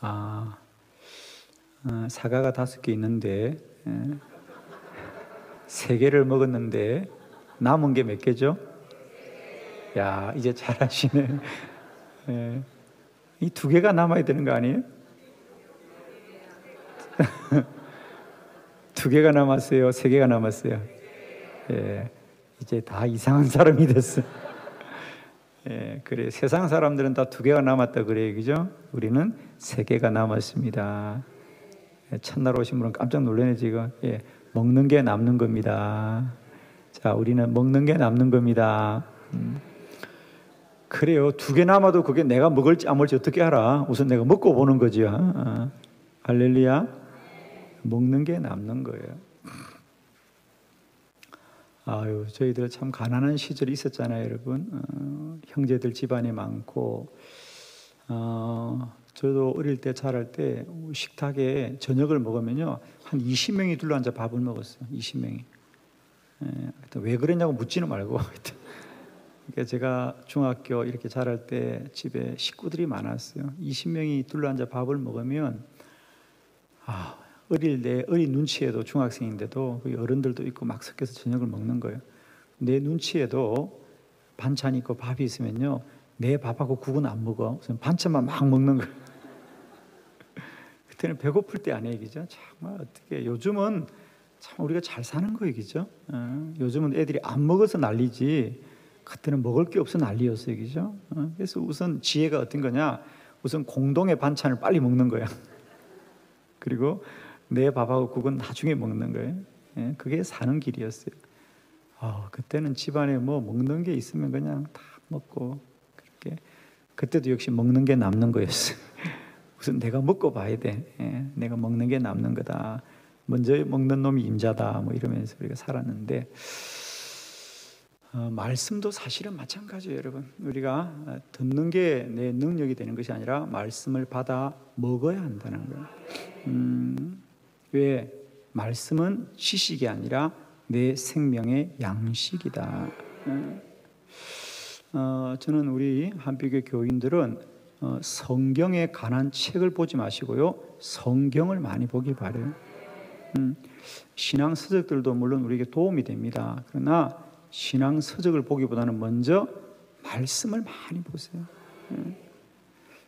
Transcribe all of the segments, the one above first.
아, 사과가 5개 있는데 3개를 먹었는데 남은 게 몇 개죠? 야, 이제 잘하시네. 예. 이 2개가 남아야 되는 거 아니에요? 2개가 남았어요? 3개가 남았어요? 예. 이제 다 이상한 사람이 됐어. 예, 그래. 세상 사람들은 다 2개가 남았다 그래요, 그죠? 우리는 3개가 남았습니다. 예, 첫날 오신 분은 깜짝 놀라네 지금. 예, 먹는 게 남는 겁니다. 자, 우리는 먹는 게 남는 겁니다. 그래요. 2개 남아도 그게 내가 먹을지 안 먹을지 어떻게 알아? 우선 내가 먹고 보는 거죠. 할렐루야. 먹는 게 남는 거예요. 아유, 저희들 참 가난한 시절이 있었잖아요, 여러분. 형제들 집안이 많고, 저도 어릴 때 자랄 때 식탁에 저녁을 먹으면요 한 20명이 둘러앉아 밥을 먹었어요. 20명이. 왜 그랬냐고 묻지는 말고. 그러니까 제가 중학교 이렇게 자랄 때 집에 식구들이 많았어요. 20명이 둘러앉아 밥을 먹으면 어린 눈치에도 중학생인데도 어른들도 있고 막 섞여서 저녁을 먹는 거예요. 내 눈치에도 반찬이 있고 밥이 있으면요 내 밥하고 국은 안 먹어. 반찬만 막 먹는 거예요. 그때는 배고플 때 아니에요, 그죠? 정말 어떻게 요즘은 참 우리가 잘 사는 거예요, 그죠? 요즘은 애들이 안 먹어서 난리지 그때는 먹을 게 없어 난리였어요, 그죠? 그래서 우선 지혜가 어떤 거냐? 우선 공동의 반찬을 빨리 먹는 거야. 그리고 내 밥하고 국은 나중에 먹는 거예요. 그게 사는 길이었어요. 그때는 집안에 뭐 먹는 게 있으면 그냥 다 먹고 그렇게. 그때도 역시 먹는 게 남는 거였어요. 우선 내가 먹고 봐야 돼. 내가 먹는 게 남는 거다. 먼저 먹는 놈이 임자다. 뭐 이러면서 우리가 살았는데 말씀도 사실은 마찬가지예요, 여러분. 우리가 듣는 게 내 능력이 되는 것이 아니라 말씀을 받아 먹어야 한다는 거예요. 왜? 말씀은 지식이 아니라 내 생명의 양식이다. 저는 우리 한빛교회 교인들은 성경에 관한 책을 보지 마시고요 성경을 많이 보길 바라요. 신앙 서적들도 물론 우리에게 도움이 됩니다. 그러나 신앙 서적을 보기보다는 먼저 말씀을 많이 보세요.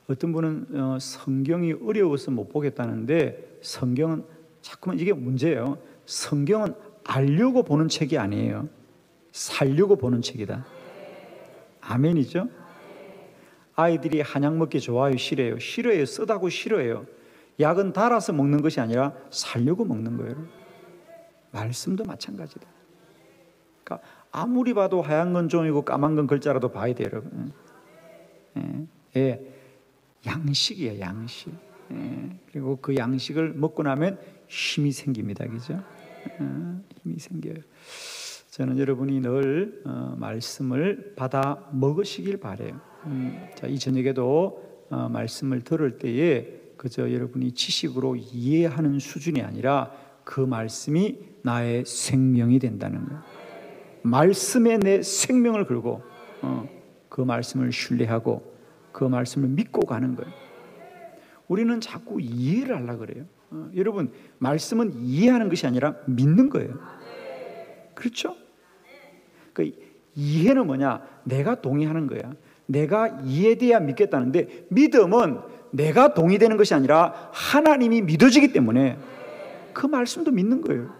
어떤 분은 성경이 어려워서 못 보겠다는데 성경은 자꾸만 이게 문제예요. 성경은 알려고 보는 책이 아니에요. 살려고 보는 책이다. 아멘이죠? 아이들이 한약 먹기 좋아요, 싫어해요? 싫어해요. 쓰다고 싫어해요. 약은 달아서 먹는 것이 아니라 살려고 먹는 거예요. 말씀도 마찬가지다. 그러니까 아무리 봐도 하얀 건 종이고 까만 건 글자라도 봐야 돼요, 여러분. 양식이에요, 양식. 그리고 그 양식을 먹고 나면 힘이 생깁니다, 그죠? 힘이 생겨요. 저는 여러분이 늘 말씀을 받아 먹으시길 바라요. 자, 이 저녁에도 말씀을 들을 때에 그저 여러분이 지식으로 이해하는 수준이 아니라 그 말씀이 나의 생명이 된다는 거예요. 말씀에 내 생명을 걸고 그 말씀을 신뢰하고 그 말씀을 믿고 가는 거예요. 우리는 자꾸 이해를 하려고 그래요. 여러분, 말씀은 이해하는 것이 아니라 믿는 거예요. 그렇죠? 그 이해는 뭐냐? 내가 동의하는 거야. 내가 이해돼야 믿겠다는데 믿음은 내가 동의되는 것이 아니라 하나님이 믿어지기 때문에 그 말씀도 믿는 거예요.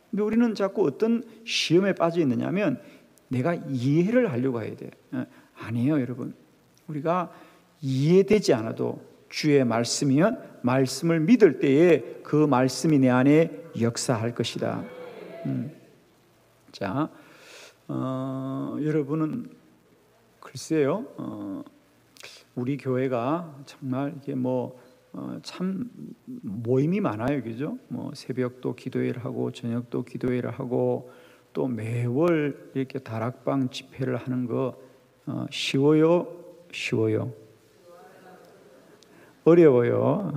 근데 우리는 자꾸 어떤 시험에 빠져 있느냐면 내가 이해를 하려고 해야 돼. 아니에요, 여러분. 우리가 이해되지 않아도 주의 말씀이면 말씀을 믿을 때에 그 말씀이 내 안에 역사할 것이다. 자, 여러분은 글쎄요, 우리 교회가 정말 이게 참 모임이 많아요, 그죠? 새벽도 기도회를 하고 저녁도 기도회를 하고 또 매월 이렇게 다락방 집회를 하는 거 쉬워요? 어려워요.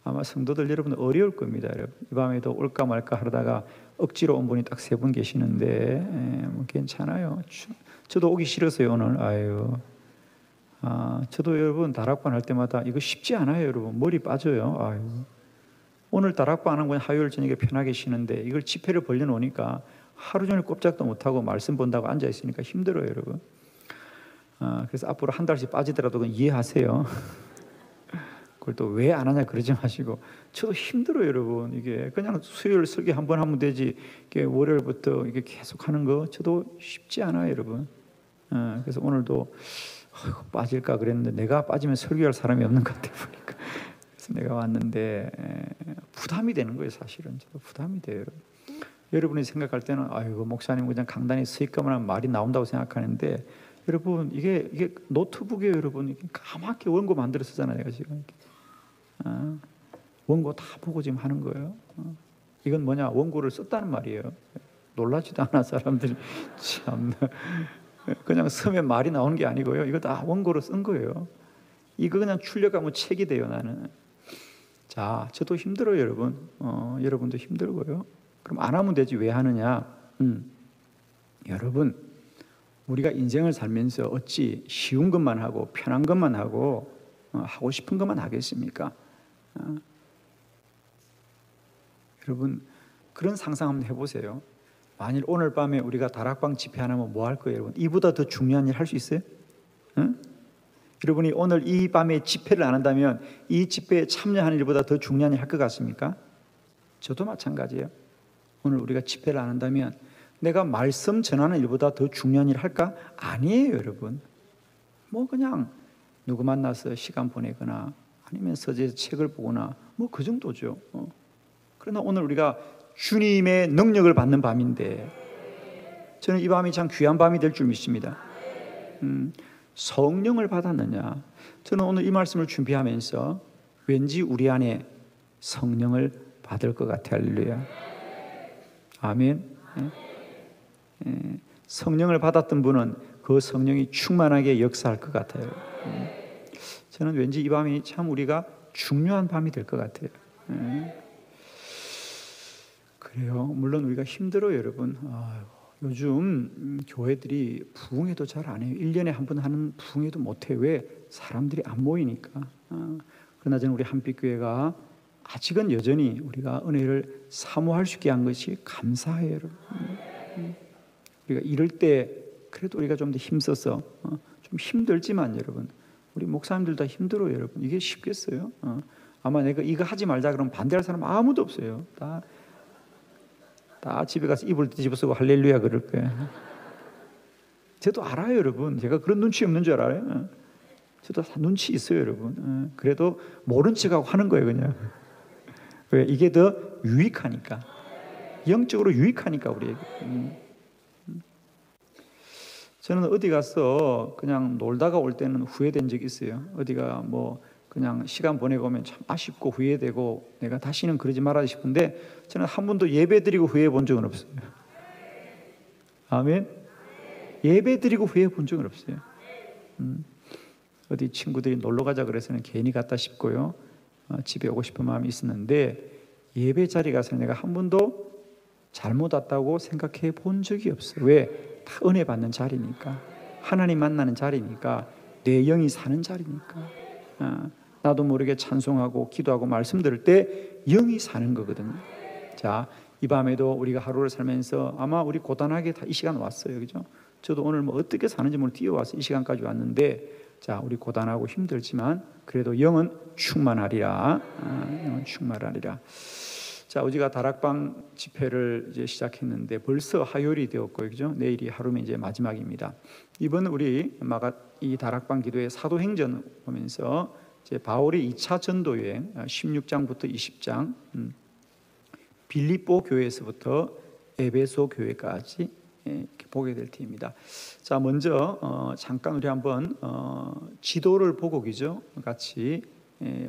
아마 성도들 여러분 어려울 겁니다. 여러분. 이 밤에도 올까 말까 하다가 억지로 온 분이 딱 3분 계시는데 괜찮아요. 저도 오기 싫었어요, 오늘. 저도 여러분 다락방 할 때마다 이거 쉽지 않아요, 여러분. 머리 빠져요. 아유. 오늘 다락방 하는 건 화요일 저녁에 편하게 쉬는데 이걸 집회를 벌려놓으니까 하루 종일 꼼짝도 못하고 말씀 본다고 앉아 있으니까 힘들어요, 여러분. 그래서 앞으로 한 달씩 빠지더라도 그건 이해하세요. 그걸 또 왜 안 하냐 그러지 마시고. 저도 힘들어요, 여러분. 이게 그냥 수요일 설교 한 번 하면 되지, 이게 월요일부터 이게 계속 하는 거 저도 쉽지 않아요, 여러분. 그래서 오늘도 빠질까 그랬는데 내가 빠지면 설교할 사람이 없는 것 같아 보니까 그래서 내가 왔는데 부담이 되는 거예요. 사실은 저도 부담이 돼요. 여러분이 생각할 때는 아이고 목사님 그냥 강단에 서 있기만 하면 말이 나온다고 생각하는데 여러분 이게 노트북에 여러분 이게 까맣게 원고 만들어 쓰잖아요. 내가 지금 원고 다 보고 지금 하는 거예요. 이건 뭐냐, 원고를 썼다는 말이에요. 놀라지도 않아 사람들이. 참나. 그냥 쓰면 말이 나오는 게 아니고요. 이거 다 원고로 쓴 거예요. 이거 그냥 출력하면 책이 돼요, 나는. 자, 저도 힘들어요, 여러분. 여러분도 힘들고요. 그럼 안 하면 되지 왜 하느냐? 여러분, 우리가 인생을 살면서 어찌 쉬운 것만 하고 편한 것만 하고 하고 싶은 것만 하겠습니까? 여러분, 그런 상상 한번 해보세요. 만일 오늘 밤에 우리가 다락방 집회 안 하면 뭐 할 거예요, 여러분? 이보다 더 중요한 일 할 수 있어요? 응? 여러분이 오늘 이 밤에 집회를 안 한다면 이 집회에 참여하는 일보다 더 중요한 일 할 것 같습니까? 저도 마찬가지예요. 오늘 우리가 집회를 안 한다면 내가 말씀 전하는 일보다 더 중요한 일 할까? 아니에요, 여러분. 뭐 그냥 누구 만나서 시간 보내거나 아니면 서재에서 책을 보거나 뭐 그 정도죠. 그러나 오늘 우리가 주님의 능력을 받는 밤인데 저는 이 밤이 참 귀한 밤이 될 줄 믿습니다. 성령을 받았느냐? 저는 오늘 이 말씀을 준비하면서 왠지 우리 안에 성령을 받을 것 같아. 할렐루야. 아멘. 성령을 받았던 분은 그 성령이 충만하게 역사할 것 같아요. 저는 왠지 이 밤이 참 우리가 중요한 밤이 될 것 같아요. 그래요. 물론 우리가 힘들어요, 여러분. 요즘 교회들이 부흥회도 잘 안 해요. 1년에 한 번 하는 부흥회도 못 해요. 왜? 사람들이 안 모이니까. 그러나 저는 우리 한빛교회가 아직은 여전히 우리가 은혜를 사모할 수 있게 한 것이 감사해요, 여러분. 우리가 이럴 때 그래도 우리가 좀 더 힘써서 좀 힘들지만 여러분, 우리 목사님들 다 힘들어요, 여러분. 이게 쉽겠어요? 아마 내가 이거 하지 말자 그러면 반대할 사람 아무도 없어요. 다 집에 가서 이불 뒤집어 쓰고 할렐루야 그럴 거예요. 저도 알아요, 여러분. 제가 그런 눈치 없는 줄 알아요. 저도 다 눈치 있어요, 여러분. 그래도 모른 척하고 하는 거예요, 그냥. 왜? 이게 더 유익하니까. 영적으로 유익하니까 우리에게. 저는 어디 가서 그냥 놀다가 올 때는 후회된 적이 있어요. 어디가 뭐 그냥 시간 보내고 오면 참 아쉽고 후회되고 내가 다시는 그러지 말아야 싶은데 저는 한 번도 예배 드리고 후회해 본 적은 없어요. 아멘. 예배 드리고 후회해 본 적은 없어요. 어디 친구들이 놀러 가자 그래서는 괜히 갔다 싶고요. 집에 오고 싶은 마음이 있었는데 예배 자리 가서 내가 한 번도 잘못 왔다고 생각해 본 적이 없어요. 왜? 다 은혜 받는 자리니까, 하나님 만나는 자리니까, 내 영이 사는 자리니까. 나도 모르게 찬송하고 기도하고 말씀 들을 때 영이 사는 거거든요. 자, 이 밤에도 우리가 하루를 살면서 아마 우리 고단하게 다 이 시간 왔어요, 그죠? 저도 오늘 뭐 어떻게 사는지 모르고 뛰어와서 이 시간까지 왔는데, 자, 우리 고단하고 힘들지만 그래도 영은 충만하리라. 영은 충만하리라. 자, 우리가 다락방 집회를 이제 시작했는데 벌써 화요일이 되었고요, 그죠? 내일이 하루면 이제 마지막입니다. 이번 우리 이 다락방 기도의 사도행전 보면서 이제 바울의 2차 전도 여행 16장부터 20장, 빌립보 교회에서부터 에베소 교회까지 이렇게 보게 될 테입니다. 자, 먼저 잠깐 우리 한번 지도를 보고 기죠. 같이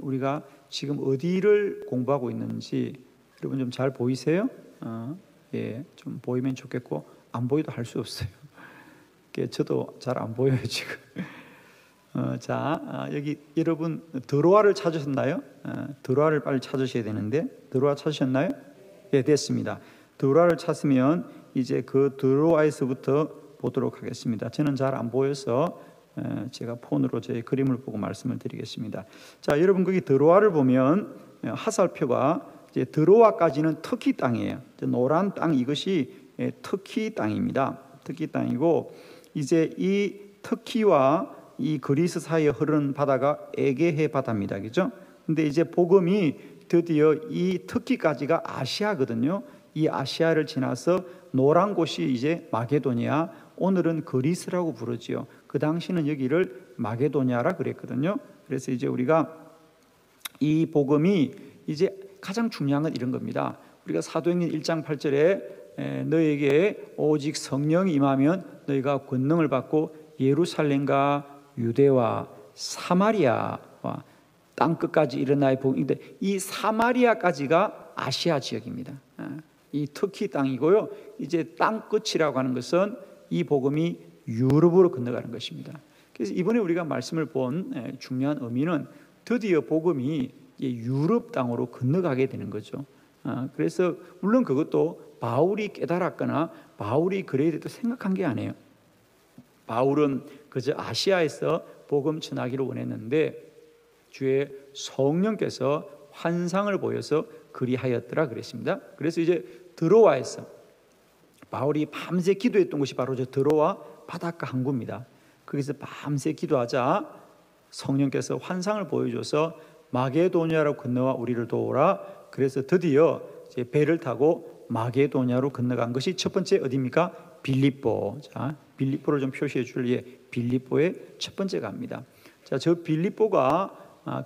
우리가 지금 어디를 공부하고 있는지 여러분 좀 잘 보이세요? 좀 보이면 좋겠고 안 보이도 할 수 없어요. 저도 잘 안 보여요 지금. 자, 여기 여러분 드로아를 찾으셨나요? 드로아를 빨리 찾으셔야 되는데 드로아 찾으셨나요? 네, 됐습니다. 드로아를 찾으면 이제 그 드로아에서부터 보도록 하겠습니다. 저는 잘 안 보여서 제가 폰으로 제 그림을 보고 말씀을 드리겠습니다. 자, 여러분 거기 드로아를 보면 하살표가 이제 드로아까지는 터키 땅이에요. 노란 땅 이것이 터키 땅입니다. 터키 땅이고 이제 이 터키와 이 그리스 사이에 흐르는 바다가 에게해 바다입니다. 그죠? 근데 이제 복음이 드디어 이 터키까지가 아시아거든요. 이 아시아를 지나서 노란 곳이 이제 마게도니아, 오늘은 그리스라고 부르지요. 그 당시는 여기를 마게도니아라 그랬거든요. 그래서 이제 우리가 이 복음이 이제 가장 중요한 건 이런 겁니다. 우리가 사도행전 1장 8절에 너에게 오직 성령이 임하면 너희가 권능을 받고 예루살렘과 유대와 사마리아와 땅 끝까지 일어나의 복음인데, 이 사마리아까지가 아시아 지역입니다. 이 터키 땅이고요. 이제 땅 끝이라고 하는 것은 이 복음이 유럽으로 건너가는 것입니다. 그래서 이번에 우리가 말씀을 본 중요한 의미는 드디어 복음이 유럽 땅으로 건너가게 되는 거죠. 그래서 물론 그것도 바울이 깨달았거나 바울이 그래야 돼도 생각한 게 아니에요. 바울은 그저 아시아에서 복음 전하기를 원했는데 주의 성령께서 환상을 보여서 그리하였더라 그랬습니다. 그래서 이제 드로아에서 바울이 밤새 기도했던 곳이 바로 저 드로아 바닷가 항구입니다. 거기서 밤새 기도하자 성령께서 환상을 보여줘서 마게도니아로 건너와 우리를 도우라. 그래서 드디어 이제 배를 타고 마게도니아로 건너간 것이 첫 번째 어디입니까? 빌립보. 자, 빌립보를 좀 표시해 줄래? 빌립보의 첫 번째 갑니다. 자, 저 빌립보가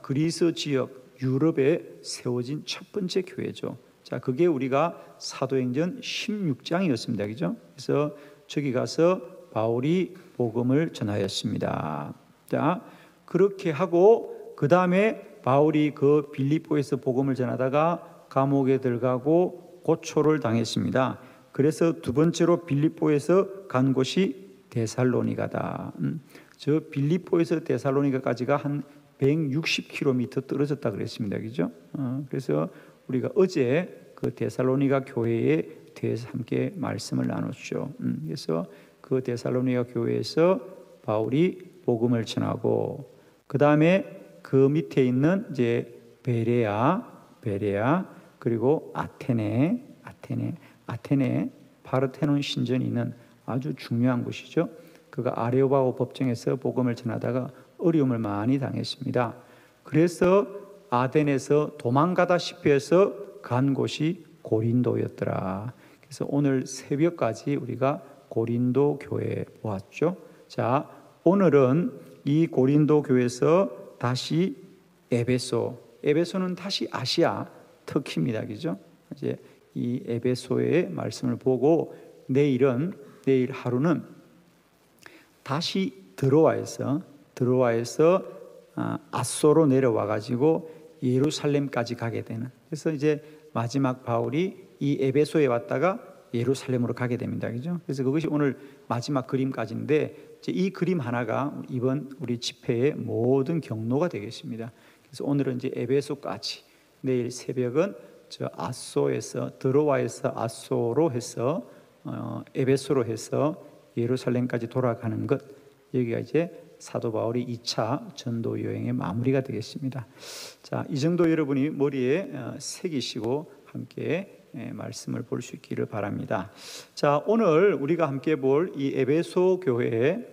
그리스 지역 유럽에 세워진 첫 번째 교회죠. 자, 그게 우리가 사도행전 16장이었습니다. 그죠? 그래서 저기 가서 바울이 복음을 전하였습니다. 자, 그렇게 하고 그 다음에 바울이 그 빌립보에서 복음을 전하다가 감옥에 들어가고 고초를 당했습니다. 그래서 두 번째로 빌립보에서 간 곳이 데살로니가다. 저 빌립보에서 데살로니가까지가 한 160km 떨어졌다 그랬습니다. 그죠? 그래서 우리가 어제 그 데살로니가 교회에 대해서 함께 말씀을 나눴죠. 그래서 그 데살로니가 교회에서 바울이 복음을 전하고 그 다음에 그 밑에 있는 이제 베레아 그리고 아테네 파르테논 신전이 있는 아주 중요한 곳이죠. 그가 아레오바고 법정에서 복음을 전하다가 어려움을 많이 당했습니다. 그래서 아덴에서 도망가다시피 해서 간 곳이 고린도였더라. 그래서 오늘 새벽까지 우리가 고린도 교회 보았죠. 자, 오늘은 이 고린도 교회에서 다시 에베소는 다시 아시아 터키입니다. 그죠? 이제 이 에베소의 말씀을 보고 내일 하루는 다시 드로아에서 아소로 내려와 가지고 예루살렘까지 가게 되는. 그래서 이제 마지막 바울이 이 에베소에 왔다가 예루살렘으로 가게 됩니다. 그죠? 그래서 그것이 오늘 마지막 그림까지인데 이제 이 그림 하나가 이번 우리 집회의 모든 경로가 되겠습니다. 그래서 오늘은 이제 에베소까지, 내일 새벽은 저 아소에서 드로아에서 아소로 해서 에베소로 해서 예루살렘까지 돌아가는 것, 여기가 이제 사도 바울이 2차 전도 여행의 마무리가 되겠습니다. 자, 이 정도 여러분이 머리에 새기시고 함께 말씀을 볼 수 있기를 바랍니다. 자, 오늘 우리가 함께 볼 이 에베소 교회에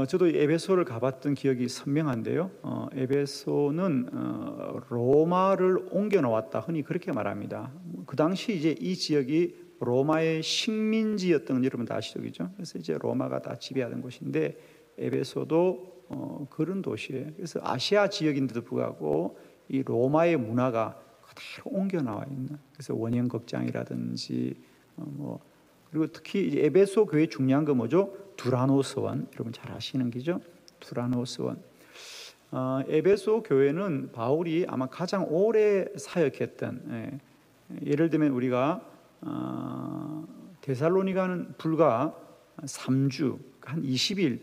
저도 에베소를 가봤던 기억이 선명한데요. 에베소는 로마를 옮겨 놓았다, 흔히 그렇게 말합니다. 그 당시 이제 이 지역이 로마의 식민지였던 건 여러분 다 아시죠, 그죠? 그래서 이제 로마가 다 지배하던 곳인데 에베소도 그런 도시예요. 그래서 아시아 지역인데도 불구하고 이 로마의 문화가 그대로 옮겨 나와 있는. 그래서 원형 극장이라든지 그리고 특히 이제 에베소 교회 중요한 거 뭐죠? 두라노 서원, 여러분 잘 아시는 기죠? 두라노 서원. 에베소 교회는 바울이 아마 가장 오래 사역했던, 예를 들면 우리가 데살로니가는 불과 3주, 한 20일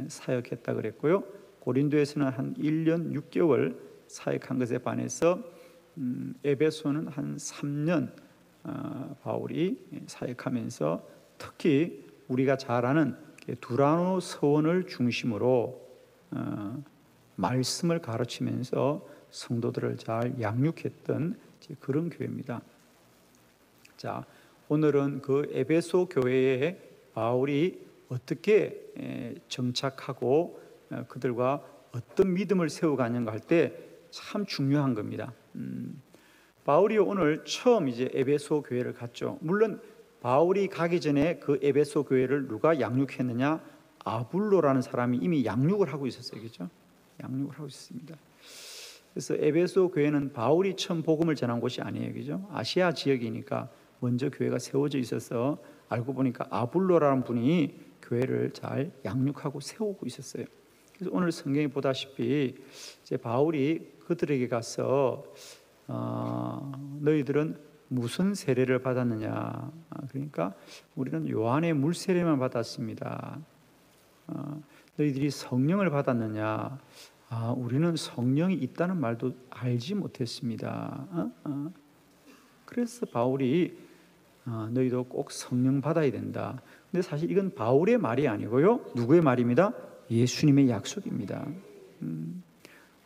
사역했다 그랬고요. 고린도에서는 한 1년 6개월 사역한 것에 반해서 에베소는 한 3년 바울이 사역하면서 특히 우리가 잘 아는 두라노 서원을 중심으로 말씀을 가르치면서 성도들을 잘 양육했던 그런 교회입니다. 자, 오늘은 그 에베소 교회에 바울이 어떻게 정착하고 그들과 어떤 믿음을 세워가는가 할 때 참 중요한 겁니다. 바울이 오늘 처음 이제 에베소 교회를 갔죠. 물론 바울이 가기 전에 그 에베소 교회를 누가 양육했느냐? 아불로라는 사람이 이미 양육을 하고 있었어요, 그렇죠? 양육을 하고 있습니다. 그래서 에베소 교회는 바울이 처음 복음을 전한 곳이 아니에요, 그죠? 아시아 지역이니까 먼저 교회가 세워져 있어서 알고 보니까 아불로라는 분이 교회를 잘 양육하고 세우고 있었어요. 그래서 오늘 성경에 보다시피 이제 바울이 그들에게 가서 너희들은 무슨 세례를 받았느냐? 그러니까 우리는 요한의 물 세례만 받았습니다. 너희들이 성령을 받았느냐? 우리는 성령이 있다는 말도 알지 못했습니다. 그래서 바울이 너희도 꼭 성령 받아야 된다. 근데 사실 이건 바울의 말이 아니고요, 누구의 말입니다? 예수님의 약속입니다.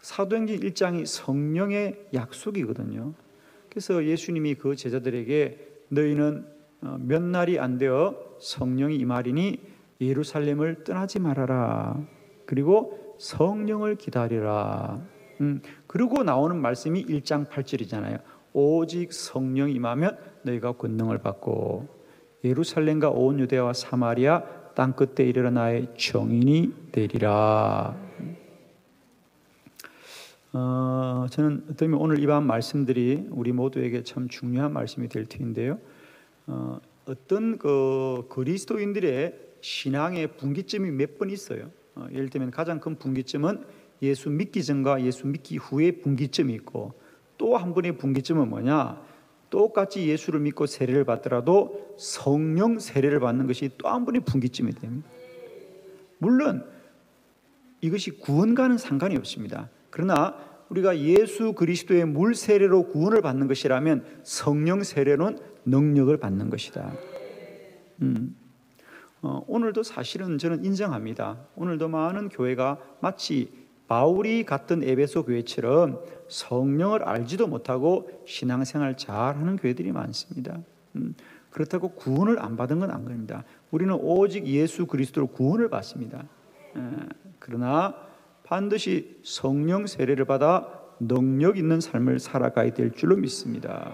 사도행전 1장이 성령의 약속이거든요. 그래서 예수님이 그 제자들에게 너희는 몇 날이 안 되어 성령이 임하리니 예루살렘을 떠나지 말아라. 그리고 성령을 기다리라. 그리고 나오는 말씀이 1장 8절이잖아요. 오직 성령이 임하면 너희가 권능을 받고 예루살렘과 온 유대와 사마리아 땅 끝에 이르러 나의 증인이 되리라. 저는 어떻게 보면 오늘 이 밤 말씀들이 우리 모두에게 참 중요한 말씀이 될 텐데요. 어떤 그 그리스도인들의 신앙의 분기점이 몇 번 있어요. 예를 들면 가장 큰 분기점은 예수 믿기 전과 예수 믿기 후의 분기점이 있고, 또 한 번의 분기점은 뭐냐? 똑같이 예수를 믿고 세례를 받더라도 성령 세례를 받는 것이 또 한 번의 분기점이 됩니다. 물론 이것이 구원과는 상관이 없습니다. 그러나 우리가 예수 그리스도의 물 세례로 구원을 받는 것이라면 성령 세례는 능력을 받는 것이다. 오늘도 사실은 저는 인정합니다. 오늘도 많은 교회가 마치 바울이 갔던 에베소 교회처럼 성령을 알지도 못하고 신앙생활 잘하는 교회들이 많습니다. 그렇다고 구원을 안 받은 건 아닙니다. 우리는 오직 예수 그리스도로 구원을 받습니다. 그러나 반드시 성령 세례를 받아 능력 있는 삶을 살아가야 될 줄로 믿습니다.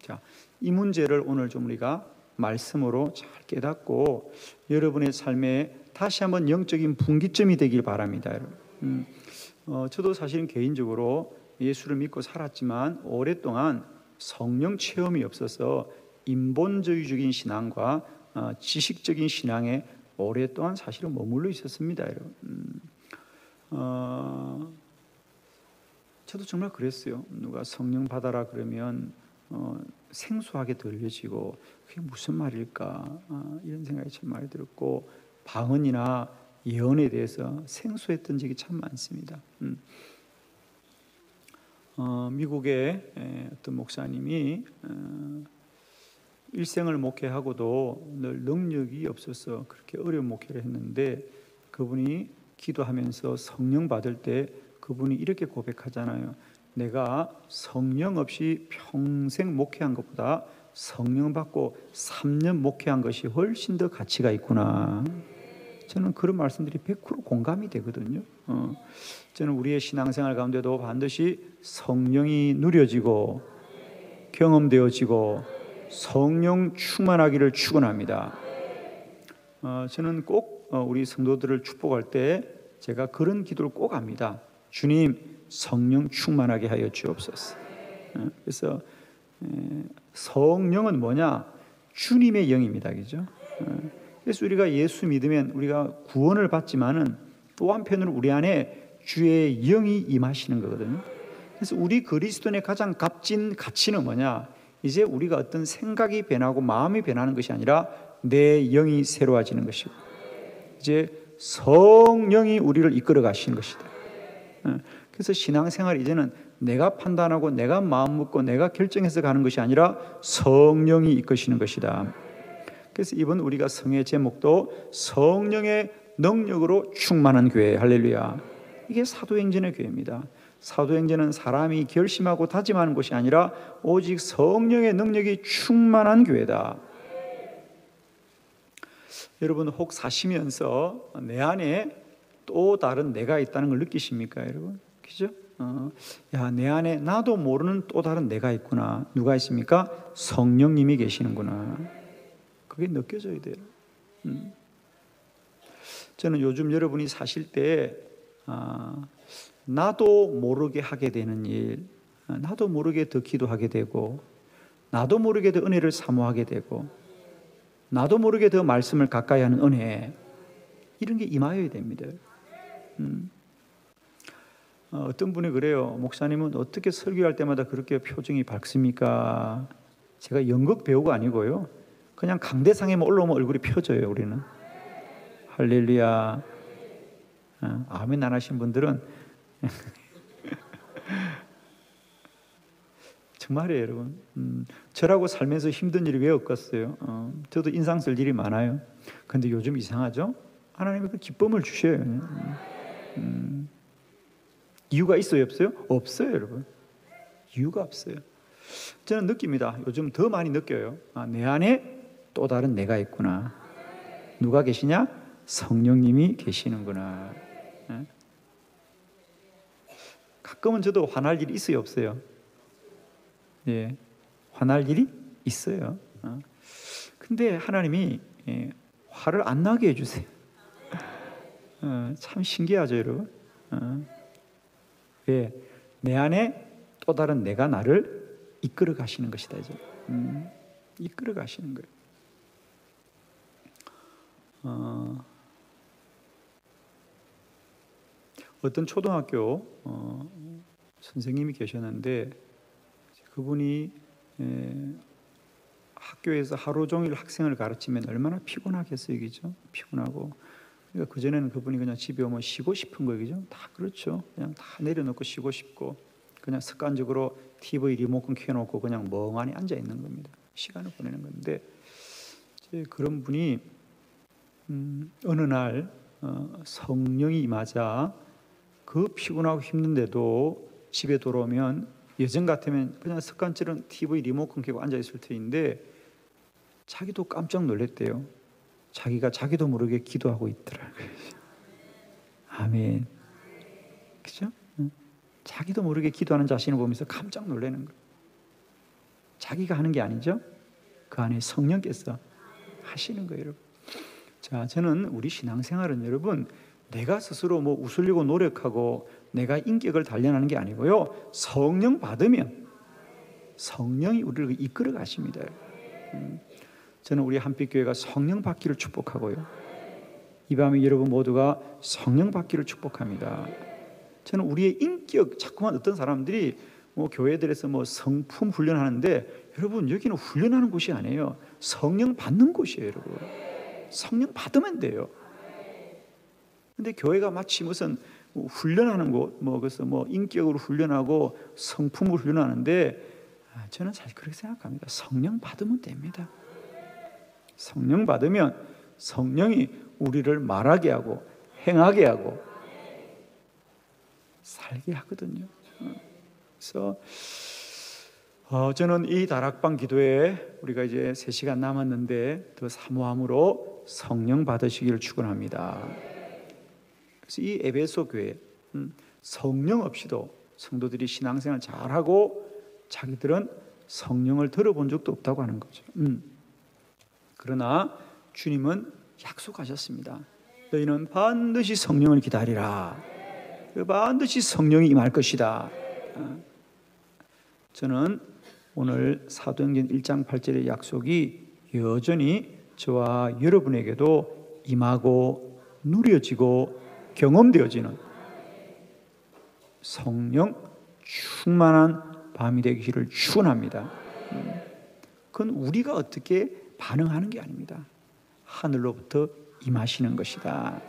자, 이 문제를 오늘 좀 우리가 말씀으로 잘 깨닫고 여러분의 삶에 다시 한번 영적인 분기점이 되길 바랍니다. 저도 사실은 개인적으로 예수를 믿고 살았지만 오랫동안 성령 체험이 없어서 인본주의적인 신앙과 지식적인 신앙에 오랫동안 사실은 머물러 있었습니다. 저도 정말 그랬어요. 누가 성령 받아라 그러면 생소하게 들려지고 그게 무슨 말일까 이런 생각이 참 많이 들었고, 방언이나 예언에 대해서 생소했던 적이 참 많습니다. 미국의 어떤 목사님이 일생을 목회하고도 늘 능력이 없어서 그렇게 어려운 목회를 했는데, 그분이 기도하면서 성령 받을 때 그분이 이렇게 고백하잖아요. 내가 성령 없이 평생 목회한 것보다 성령 받고 3년 목회한 것이 훨씬 더 가치가 있구나. 저는 그런 말씀들이 100% 공감이 되거든요. 저는 우리의 신앙생활 가운데도 반드시 성령이 누려지고 경험되어지고 성령 충만하기를 축원합니다. 저는 꼭 우리 성도들을 축복할 때 제가 그런 기도를 꼭 합니다. 주님, 성령 충만하게 하여 주옵소서. 그래서 성령은 뭐냐? 주님의 영입니다, 그죠? 그래서 우리가 예수 믿으면 우리가 구원을 받지만은 또 한편으로 우리 안에 주의 영이 임하시는 거거든요. 그래서 우리 그리스도인의 가장 값진 가치는 뭐냐? 이제 우리가 어떤 생각이 변하고 마음이 변하는 것이 아니라 내 영이 새로워지는 것이고, 이제 성령이 우리를 이끌어 가시는 것이다. 그래서 신앙생활 이제는 내가 판단하고 내가 마음 먹고 내가 결정해서 가는 것이 아니라 성령이 이끄시는 것이다. 그래서 이번 우리가 성의 제목도 성령의 능력으로 충만한 교회, 할렐루야. 이게 사도행전의 교회입니다. 사도행전은 사람이 결심하고 다짐하는 것이 아니라 오직 성령의 능력이 충만한 교회다. 여러분 혹 사시면서 내 안에 또 다른 내가 있다는 걸 느끼십니까, 여러분? 그죠? 야, 내 안에 나도 모르는 또 다른 내가 있구나. 누가 있습니까? 성령님이 계시는구나. 그게 느껴져야 돼요. 저는 요즘 여러분이 사실 때 나도 모르게 하게 되는 일, 나도 모르게 더 기도하게 되고, 나도 모르게 더 은혜를 사모하게 되고, 나도 모르게 더 말씀을 가까이 하는 은혜, 이런 게 임하여야 됩니다. 어떤 분이 그래요. 목사님은 어떻게 설교할 때마다 그렇게 표정이 밝습니까? 제가 연극 배우가 아니고요, 그냥 강대상에만 올라오면 얼굴이 펴져요. 우리는. 할렐루야. 아멘 안 하신 분들은 정말이에요, 여러분. 저라고 살면서 힘든 일이 왜 없겠어요? 저도 인상 쓸 일이 많아요. 근데 요즘 이상하죠? 하나님이 그 기쁨을 주셔요. 이유가 있어요, 없어요? 없어요, 여러분. 이유가 없어요. 저는 느낍니다. 요즘 더 많이 느껴요. 내 안에 또 다른 내가 있구나. 누가 계시냐? 성령님이 계시는구나. 가끔은 저도 화날 일이 있어요, 없어요? 예, 화날 일이 있어요. 근데 하나님이 화를 안 나게 해주세요. 참 신기하죠, 여러분. 왜? 내 안에 또 다른 내가 나를 이끌어 가시는 것이다, 이제. 이끌어 가시는 거예요. 어떤 초등학교 선생님이 계셨는데, 그분이 학교에서 하루 종일 학생을 가르치면 얼마나 피곤하겠어요, 그죠? 피곤하고. 그러니까 그전에는 그분이 그냥 집에 오면 쉬고 싶은 거예요, 그죠? 다 그렇죠. 그냥 다 내려놓고 쉬고 싶고, 그냥 습관적으로 TV 리모컨 켜놓고 그냥 멍하니 앉아 있는 겁니다. 시간을 보내는 건데, 이제 그런 분이 어느 날 성령이 임하자 그 피곤하고 힘든데도 집에 돌아오면 예전 같으면 그냥 습관처럼 TV 리모컨 켜고 앉아 있을 터인데, 자기도 깜짝 놀랐대요. 자기도 모르게 기도하고 있더라고요. 아멘. 그죠? 자기도 모르게 기도하는 자신을 보면서 깜짝 놀라는 거예요. 자기가 하는 게 아니죠. 그 안에 성령께서 하시는 거예요, 여러분. 자, 저는 우리 신앙생활은 여러분, 내가 스스로 뭐 웃으려고 노력하고 내가 인격을 단련하는 게 아니고요, 성령 받으면 성령이 우리를 이끌어 가십니다. 저는 우리 한빛교회가 성령 받기를 축복하고요, 이 밤에 여러분 모두가 성령 받기를 축복합니다. 저는 우리의 인격, 자꾸만 어떤 사람들이 뭐 교회들에서 뭐 성품 훈련하는데, 여러분 여기는 훈련하는 곳이 아니에요. 성령 받는 곳이에요, 여러분. 성령 받으면 돼요. 근데 교회가 마치 무슨 훈련하는 곳, 그래서 인격으로 훈련하고 성품을 훈련하는데, 저는 사실 그렇게 생각합니다. 성령 받으면 됩니다. 성령 받으면 성령이 우리를 말하게 하고 행하게 하고 살게 하거든요. 그래서 저는 이 다락방 기도에 우리가 이제 3시간 남았는데 더 사모함으로 성령 받으시기를 축원합니다. 그래서 이 에베소 교회, 성령 없이도 성도들이 신앙생활 잘하고 자기들은 성령을 들어본 적도 없다고 하는 거죠. 그러나 주님은 약속하셨습니다. 너희는 반드시 성령을 기다리라. 반드시 성령이 임할 것이다. 저는 오늘 사도행전 1장 8절의 약속이 여전히 저와 여러분에게도 임하고 누려지고 경험되어지는 성령 충만한 밤이 되기를 축원합니다. 그건 우리가 어떻게 반응하는 게 아닙니다. 하늘로부터 임하시는 것이다.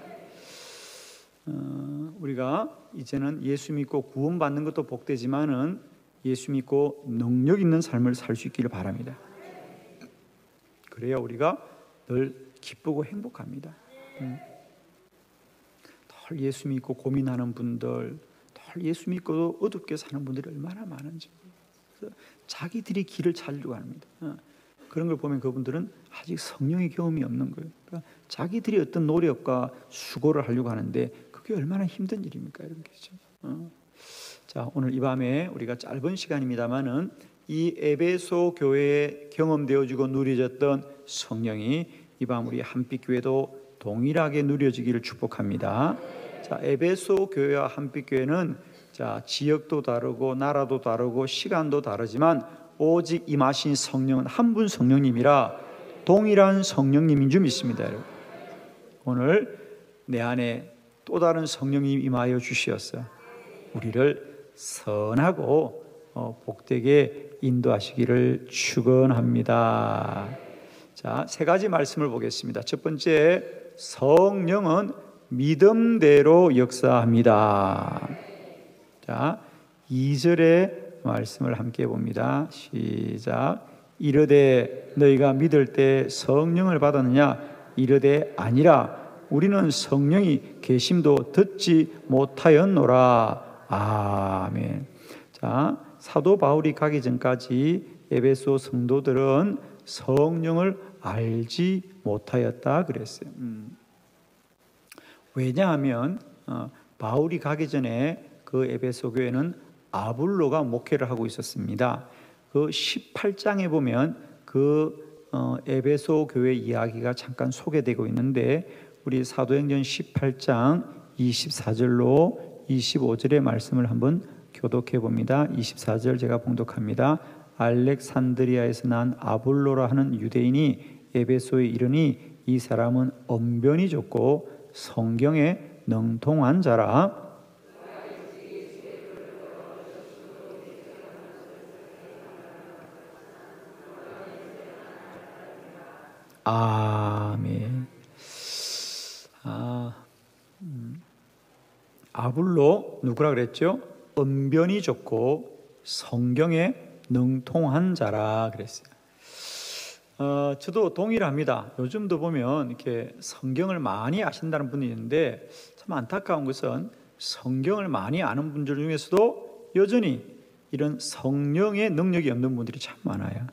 우리가 이제는 예수 믿고 구원받는 것도 복되지만은 예수 믿고 능력 있는 삶을 살 수 있기를 바랍니다. 그래야 우리가 늘 기쁘고 행복합니다. 늘 예수 믿고 고민하는 분들, 늘 예수 믿고도 어둡게 사는 분들이 얼마나 많은지. 그래서 자기들이 길을 찾으려고 합니다. 그런 걸 보면 그분들은 아직 성령의 경험이 없는 거예요. 그러니까 자기들이 어떤 노력과 수고를 하려고 하는데 그게 얼마나 힘든 일입니까? 이런 게죠. 자, 오늘 이 밤에 우리가 짧은 시간입니다만은 이 에베소 교회에 경험되어지고 누려졌던 성령이 이 밤 우리 한빛교회도 동일하게 누려지기를 축복합니다. 자, 에베소 교회와 한빛교회는 자, 지역도 다르고 나라도 다르고 시간도 다르지만 오직 임하신 성령은 한 분 성령님이라 동일한 성령님인 줄 믿습니다. 여러분. 오늘 내 안에 또 다른 성령님이 임하여 주시었어요. 우리를 선하고 복되게 인도하시기를 축원합니다. 자, 세 가지 말씀을 보겠습니다. 첫 번째, 성령은 믿음대로 역사합니다. 자, 2절의 말씀을 함께 봅니다. 시작. 이르되 너희가 믿을 때 성령을 받았느냐? 이르되 아니라 우리는 성령이 계심도 듣지 못하였노라. 아멘. 자, 사도 바울이 가기 전까지 에베소 성도들은 성령을 알지 못하였다 그랬어요. 왜냐하면 바울이 가기 전에 그 에베소 교회는 아볼로가 목회를 하고 있었습니다. 그 18장에 보면 그 에베소 교회 이야기가 잠깐 소개되고 있는데 우리 사도행전 18장 24절로 25절의 말씀을 한번 교독해 봅니다. 24절 제가 봉독합니다. 알렉산드리아에서 난 아볼로라 하는 유대인이 에베소에 이르니 이 사람은 언변이 좋고 성경에 능통한 자라. 아멘. 아볼로 누구라 그랬죠? 언변이 좋고 성경에 능통한 자라 그랬어요. 저도 동일합니다. 요즘도 보면 이렇게 성경을 많이 아신다는 분이 있는데 참 안타까운 것은 성경을 많이 아는 분들 중에서도 여전히 이런 성령의 능력이 없는 분들이 참 많아요.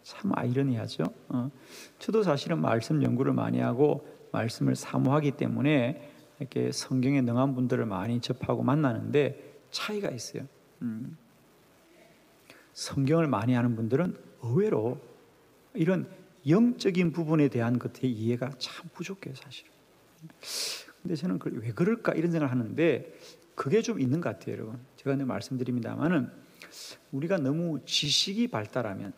참 아이러니하죠. 저도 사실은 말씀 연구를 많이 하고 말씀을 사모하기 때문에 이렇게 성경에 능한 분들을 많이 접하고 만나는데 차이가 있어요. 성경을 많이 아는 분들은 의외로 이런 영적인 부분에 대한 것의 이해가 참 부족해요, 사실은. 근데 저는 왜 그럴까 이런 생각을 하는데 그게 좀 있는 것 같아요, 여러분. 제가 늘 말씀드립니다만은 우리가 너무 지식이 발달한다는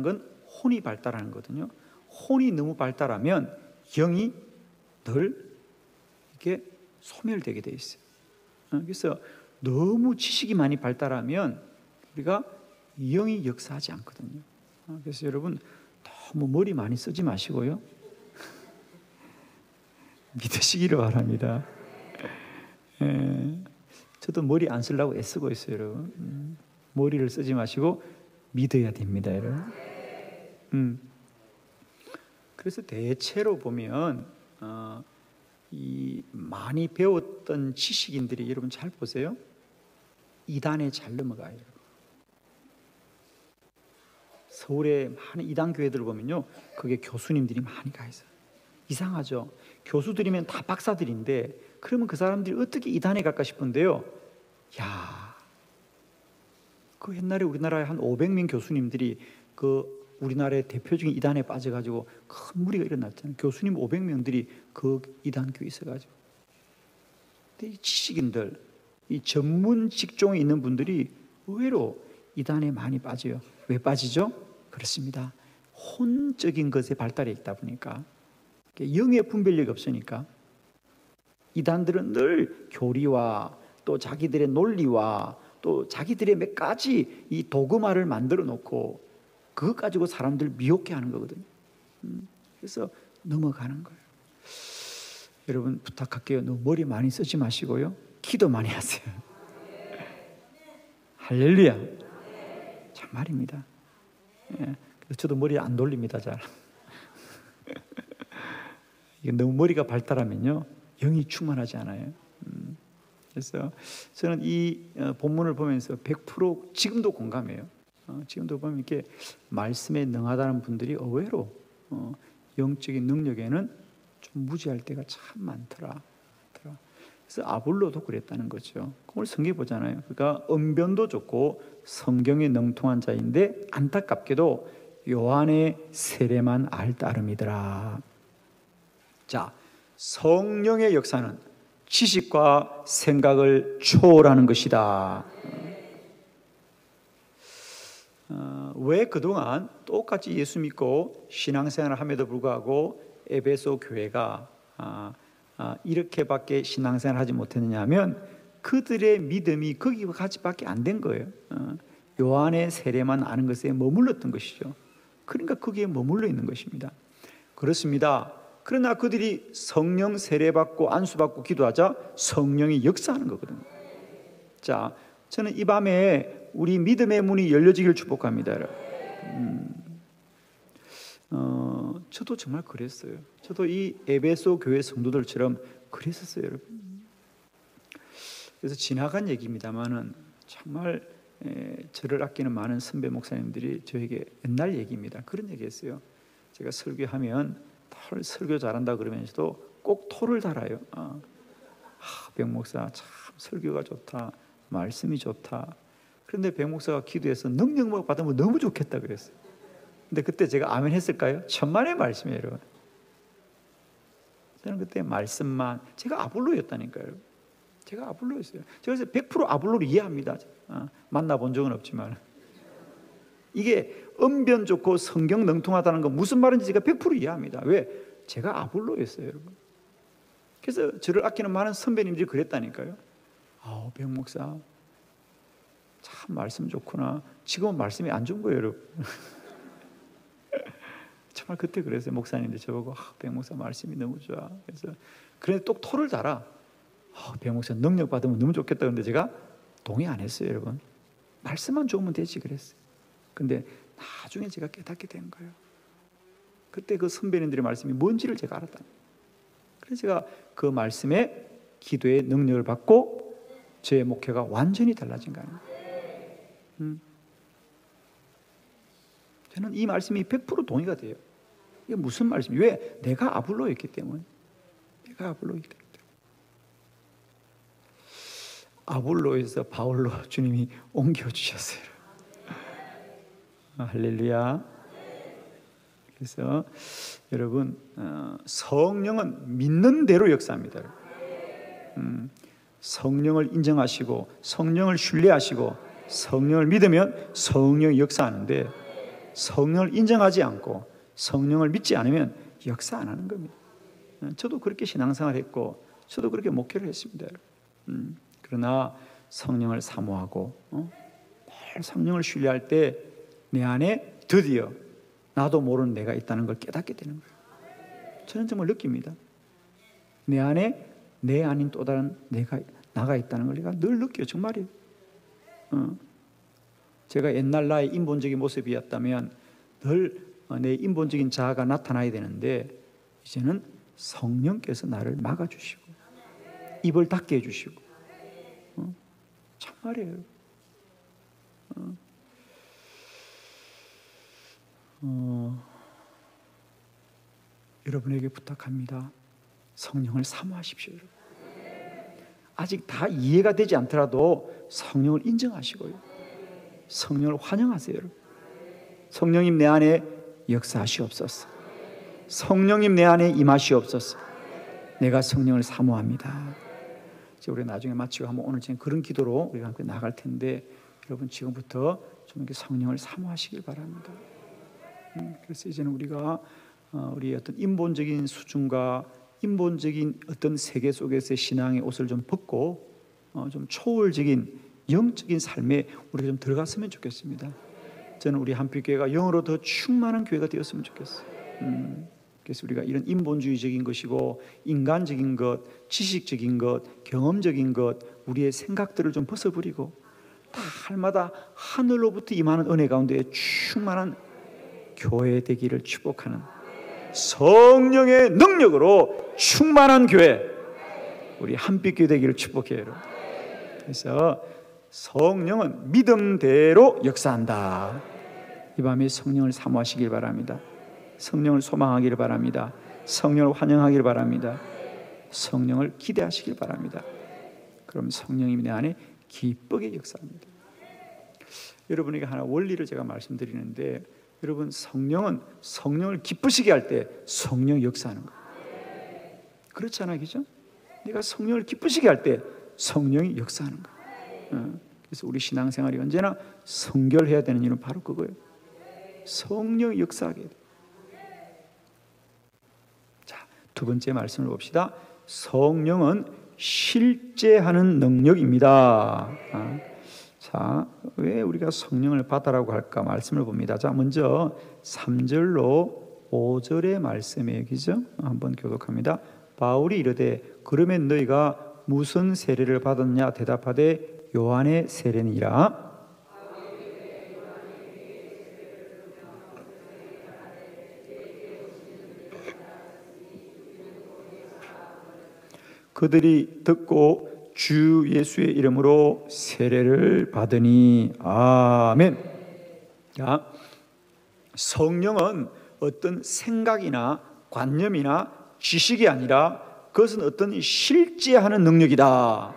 건 혼이 발달하는 거거든요. 혼이 너무 발달하면 영이 늘 이렇게 소멸되게 돼 있어요. 그래서 너무 지식이 많이 발달하면 우리가 영이 역사하지 않거든요. 그래서 여러분 너무 머리 많이 쓰지 마시고요. 믿으시기를 바랍니다. 저도 머리 안 쓰려고 애쓰고 있어요, 여러분. 머리를 쓰지 마시고 믿어야 됩니다, 여러분. 그래서 대체로 보면 이 많이 배웠던 지식인들이 여러분 잘 보세요. 이단에 잘 넘어가요, 여러분. 서울에 많은 이단 교회들을 보면요, 그게 교수님들이 많이 가 있어요. 이상하죠. 교수들이면 다 박사들인데 그러면 그 사람들이 어떻게 이단에 갈까 싶은데요. 야, 그 옛날에 우리나라에 한 500명 교수님들이 그 우리나라의 대표적인 이단에 빠져가지고 큰 무리가 일어났잖아요. 교수님 500명들이 그 이단 교회에 있어가지고. 근데 이 지식인들, 이 전문 직종에 있는 분들이 의외로 이단에 많이 빠져요. 왜 빠지죠? 그렇습니다. 혼적인 것에 발달해 있다 보니까, 영의 분별력이 없으니까. 이단들은 늘 교리와 또 자기들의 논리와 또 자기들의 몇 가지 이 도그마를 만들어 놓고 그것 가지고 사람들 미혹해 하는 거거든요. 그래서 넘어가는 거예요. 여러분 부탁할게요. 너무 머리 많이 쓰지 마시고요. 기도 많이 하세요. 할렐루야. 참말입니다. 예. 저도 머리 안 돌립니다. 잘. 이게 너무 머리가 발달하면요 영이 충만하지 않아요. 그래서 저는 이 본문을 보면서 100% 지금도 공감해요. 지금도 보면 이렇게 말씀에 능하다는 분들이 의외로 영적인 능력에는 좀 무지할 때가 참 많더라. 그래서 아볼로도 그랬다는 거죠. 그걸 성경에 보잖아요. 그러니까 언변도 좋고 성경에 능통한 자인데 안타깝게도 요한의 세례만 알 따름이더라. 자, 성령의 역사는 지식과 생각을 초월하는 것이다. 왜 그동안 똑같이 예수 믿고 신앙생활을 함에도 불구하고 에베소 교회가 이렇게밖에 신앙생활을 하지 못했느냐 하면 그들의 믿음이 거기까지밖에 안 된 거예요. 요한의 세례만 아는 것에 머물렀던 것이죠. 그러니까 거기에 머물러 있는 것입니다. 그렇습니다. 그러나 그들이 성령 세례받고 안수받고 기도하자 성령이 역사하는 거거든요. 자, 저는 이 밤에 우리 믿음의 문이 열려지기를 축복합니다. 저도 정말 그랬어요. 저도 이 에베소 교회 성도들처럼 그랬었어요, 여러분. 그래서 지나간 얘기입니다만은 정말 저를 아끼는 많은 선배 목사님들이 저에게 옛날 얘기입니다. 그런 얘기했어요. 제가 설교하면 설교 잘한다 그러면서도 꼭 토를 달아요. 백 목사 참 설교가 좋다, 말씀이 좋다. 그런데 백 목사가 기도해서 능력 받으면 너무 좋겠다 그랬어요. 근데 그때 제가 아멘 했을까요? 천만의 말씀이에요, 여러분. 저는 그때 말씀만, 제가 아볼로였다니까요. 제가 아볼로였어요. 제가 그래서 100% 아볼로를 이해합니다. 만나본 적은 없지만 이게 언변 좋고 성경 능통하다는 건 무슨 말인지 제가 100% 이해합니다. 왜? 제가 아볼로였어요, 여러분. 그래서 저를 아끼는 많은 선배님들이 그랬다니까요. 백 목사 참 말씀 좋구나. 지금은 말씀이 안 좋은 거예요, 여러분. 정말 그때 그랬어요. 목사님들 저보고 백 목사 말씀이 너무 좋아. 그래서 그런데 또 토를 달아. 백 목사 능력 받으면 너무 좋겠다. 그런데 제가 동의 안 했어요, 여러분. 말씀만 좋으면 되지 그랬어요. 근데 나중에 제가 깨닫게 된 거예요. 그때 그 선배님들의 말씀이 뭔지를 제가 알았다. 그래서 제가 그 말씀에 기도의 능력을 받고 제 목회가 완전히 달라진 거 아닙니까? 저는 이 말씀이 100% 동의가 돼요. 이게 무슨 말씀이에요? 왜? 내가 아볼로였기 때문에. 내가 아볼로였기 때문에. 아볼로에서 바울로 주님이 옮겨주셨어요. 할렐루야. 그래서 여러분 성령은 믿는 대로 역사합니다. 성령을 인정하시고 성령을 신뢰하시고 성령을 믿으면 성령이 역사하는데 성령을 인정하지 않고 성령을 믿지 않으면 역사 안 하는 겁니다. 저도 그렇게 신앙생활을 했고 저도 그렇게 목회를 했습니다. 그러나 성령을 사모하고 늘 성령을 신뢰할 때 내 안에 드디어 나도 모르는 내가 있다는 걸 깨닫게 되는 거예요. 저는 정말 느낍니다. 내 안에 내 아닌 또 다른 나가 있다는 걸 내가 늘 느껴요. 정말이에요. 제가 옛날 나의 인본적인 모습이었다면 늘 내 인본적인 자아가 나타나야 되는데 이제는 성령께서 나를 막아주시고 입을 닫게 해주시고 정말이에요. 여러분에게 부탁합니다. 성령을 사모하십시오. 여러분. 아직 다 이해가 되지 않더라도 성령을 인정하시고요. 성령을 환영하세요. 여러분. 성령님 내 안에 역사하시옵소서. 성령님 내 안에 임하시옵소서. 내가 성령을 사모합니다. 우리 나중에 마치고 한번 오늘 지금 그런 기도로 우리가 함께 나갈 텐데 여러분 지금부터 좀 이렇게 성령을 사모하시길 바랍니다. 그래서 이제는 우리가 우리 어떤 인본적인 수준과 인본적인 어떤 세계 속에서의 신앙의 옷을 좀 벗고 좀 초월적인 영적인 삶에 우리가 좀 들어갔으면 좋겠습니다. 저는 우리 한빛교회가 영으로 더 충만한 교회가 되었으면 좋겠어요. 그래서 우리가 이런 인본주의적인 것이고 인간적인 것, 지식적인 것, 경험적인 것, 우리의 생각들을 좀 벗어버리고 다 할마다 하늘로부터 임하는 은혜 가운데 충만한 교회 되기를 축복하는 성령의 능력으로 충만한 교회, 우리 한빛교회 되기를 축복해요, 여러분. 그래서 성령은 믿음대로 역사한다. 이 밤에 성령을 사모하시길 바랍니다. 성령을 소망하기를 바랍니다. 성령을 환영하기를 바랍니다. 성령을 기대하시길 바랍니다. 그럼 성령이 내 안에 기쁘게 역사합니다. 여러분에게 하나 원리를 제가 말씀드리는데, 여러분, 성령을 기쁘시게 할 때 성령이 역사하는 거예요. 그렇지 않아, 그죠? 내가 성령을 기쁘시게 할 때 성령이 역사하는 거예요. 그래서 우리 신앙생활이 언제나 성결해야 되는 이유는 바로 그거예요. 성령이 역사하게 돼요. 자, 두 번째 말씀을 봅시다. 성령은 실제하는 능력입니다. 자, 왜 우리가 성령을 받아라고 할까? 말씀을 봅니다. 자, 먼저 3절로 5절의 말씀이에요, 그죠? 한번 교독합니다. 바울이 이르되 그러면 너희가 무슨 세례를 받았냐? 대답하되 요한의 세례니라. 그들이 듣고 주 예수의 이름으로 세례를 받으니 아멘. 자, 성령은 어떤 생각이나 관념이나 지식이 아니라 그것은 어떤 실제하는 능력이다.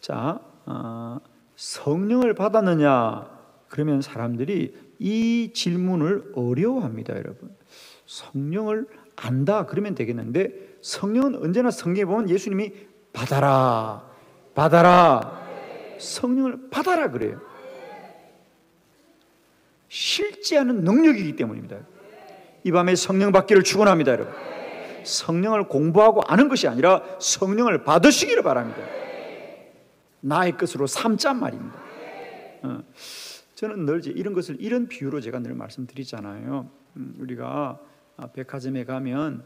자, 성령을 받았느냐? 그러면 사람들이 이 질문을 어려워합니다, 여러분. 성령을 안다 그러면 되겠는데, 성령은 언제나 성경에 보면 예수님이 받아라, 받아라, 성령을 받아라 그래요. 실제하는 능력이기 때문입니다. 이 밤에 성령 받기를 축원합니다, 여러분. 성령을 공부하고 아는 것이 아니라 성령을 받으시기를 바랍니다. 나의 것으로 삼자는 말입니다. 저는 늘 이런 비유로 제가 늘 말씀드리잖아요. 우리가 백화점에 가면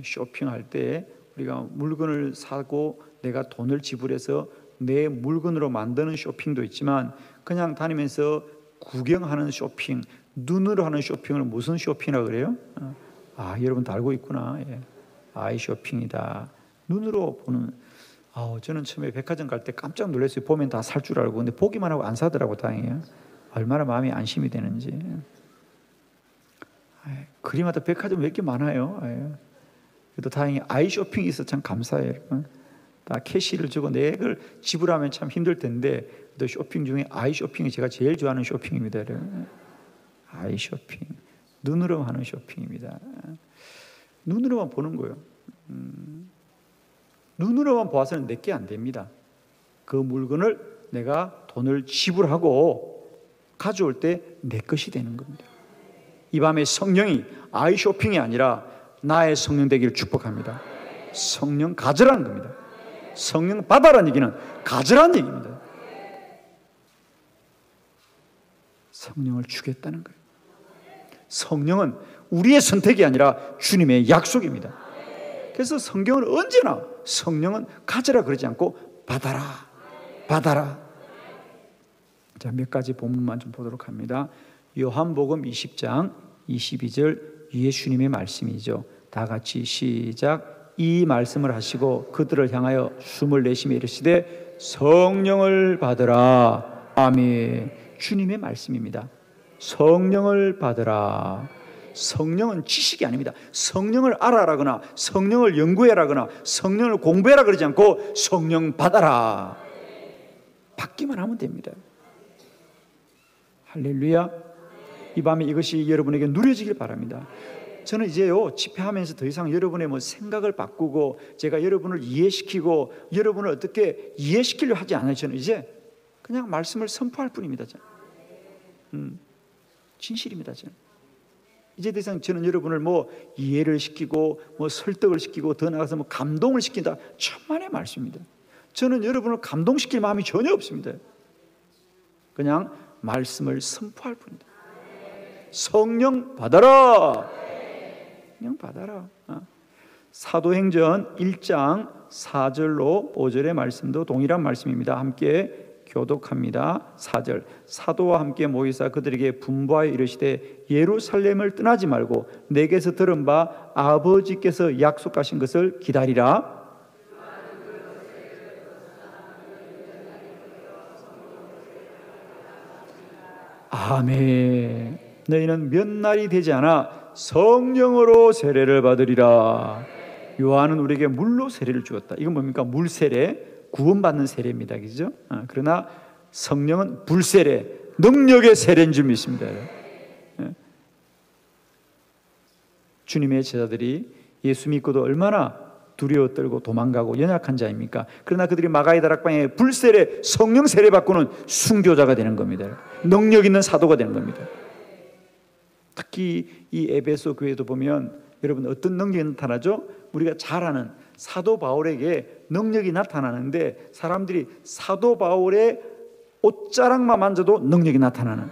쇼핑할 때 우리가 물건을 사고 내가 돈을 지불해서 내 물건으로 만드는 쇼핑도 있지만, 그냥 다니면서 구경하는 쇼핑, 눈으로 하는 쇼핑을 무슨 쇼핑이라고 그래요? 여러분도 알고 있구나. 예. 아이 쇼핑이다. 눈으로 보는. 저는 처음에 백화점 갈 때 깜짝 놀랐어요. 보면 다 살 줄 알고. 근데 보기만 하고 안 사더라고, 다행이에요. 얼마나 마음이 안심이 되는지. 그림마다 백화점 왜 이렇게 많아요? 그래도 다행히 아이 쇼핑이 있어 참 감사해요. 다 캐시를 주고 내 걸 지불하면 참 힘들 텐데, 또 쇼핑 중에 아이 쇼핑이 제가 제일 좋아하는 쇼핑입니다. 아이 쇼핑, 눈으로 하는 쇼핑입니다. 눈으로만 보는 거예요. 눈으로만 보아서는 내게 안 됩니다. 그 물건을 내가 돈을 지불하고 가져올 때 내 것이 되는 겁니다. 이 밤에 성령이 아이 쇼핑이 아니라 나의 성령 되기를 축복합니다. 성령 가져라는 겁니다. 성령 받아라는 얘기는 가져라는 얘기입니다. 성령을 주겠다는 거예요. 성령은 우리의 선택이 아니라 주님의 약속입니다. 그래서 성경은 언제나 성령은 가져라 그러지 않고 받아라, 받아라. 자, 몇 가지 본문만 좀 보도록 합니다. 요한복음 20장 22절 예수님의 말씀이죠. 다 같이 시작. 이 말씀을 하시고 그들을 향하여 숨을 내쉬며 이르시되 성령을 받으라. 아멘. 주님의 말씀입니다. 성령을 받으라. 성령은 지식이 아닙니다. 성령을 알아라거나 성령을 연구해라거나 성령을 공부해라 그러지 않고 성령 받아라. 받기만 하면 됩니다. 할렐루야. 이 밤에 이것이 여러분에게 누려지길 바랍니다. 저는 이제요, 집회하면서 더 이상 여러분의 생각을 바꾸고 제가 여러분을 이해시키고 여러분을 어떻게 이해시키려 하지 않아요. 저는 이제 그냥 말씀을 선포할 뿐입니다. 저는. 진실입니다. 저는. 이제 더 이상 저는 여러분을 이해를 시키고 설득을 시키고 더 나아가서 감동을 시킨다. 천만의 말씀입니다. 저는 여러분을 감동시킬 마음이 전혀 없습니다. 그냥 말씀을 선포할 뿐입니다. 성령 받아라. 그냥 받아라. 사도행전 1장 4절로 5절의 말씀도 동일한 말씀입니다. 함께 교독합니다. 4절 사도와 함께 모이사 그들에게 분부하여 이르시되 예루살렘을 떠나지 말고 내게서 들은 바 아버지께서 약속하신 것을 기다리라. 아멘. 너희는 몇 날이 되지 않아 성령으로 세례를 받으리라. 요한은 우리에게 물로 세례를 주었다. 이건 뭡니까? 물 세례, 구원받는 세례입니다. 그죠? 그러나 성령은 불 세례, 능력의 세례인 줄 믿습니다. 주님의 제자들이 예수 믿고도 얼마나 두려워 떨고 도망가고 연약한 자입니까? 그러나 그들이 마가의 다락방에 불세례, 성령 세례 받고는 순교자가 되는 겁니다. 능력 있는 사도가 되는 겁니다. 특히 이 에베소 교회도 보면 여러분 어떤 능력이 나타나죠? 우리가 잘 아는 사도 바울에게 능력이 나타나는데 사람들이 사도 바울의 옷자락만 만져도 능력이 나타나는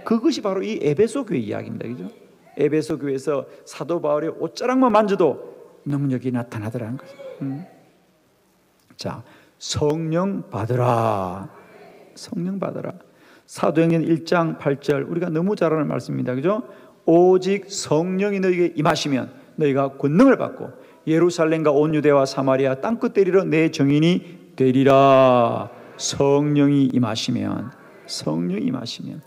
그것이 바로 이 에베소 교회 이야기입니다. 그죠? 에베소 교회에서 사도 바울의 옷자락만 만져도 능력이 나타나더라는 거죠. 자, 성령 받으라. 성령 받으라. 사도행전 1장 8절 우리가 너무 잘 아는 말씀입니다. 그죠? 오직 성령이 너희에게 임하시면 너희가 권능을 받고 예루살렘과 온 유대와 사마리아 땅끝 되리러 내 정인이 되리라. 성령이 임하시면, 성령이 임하시면.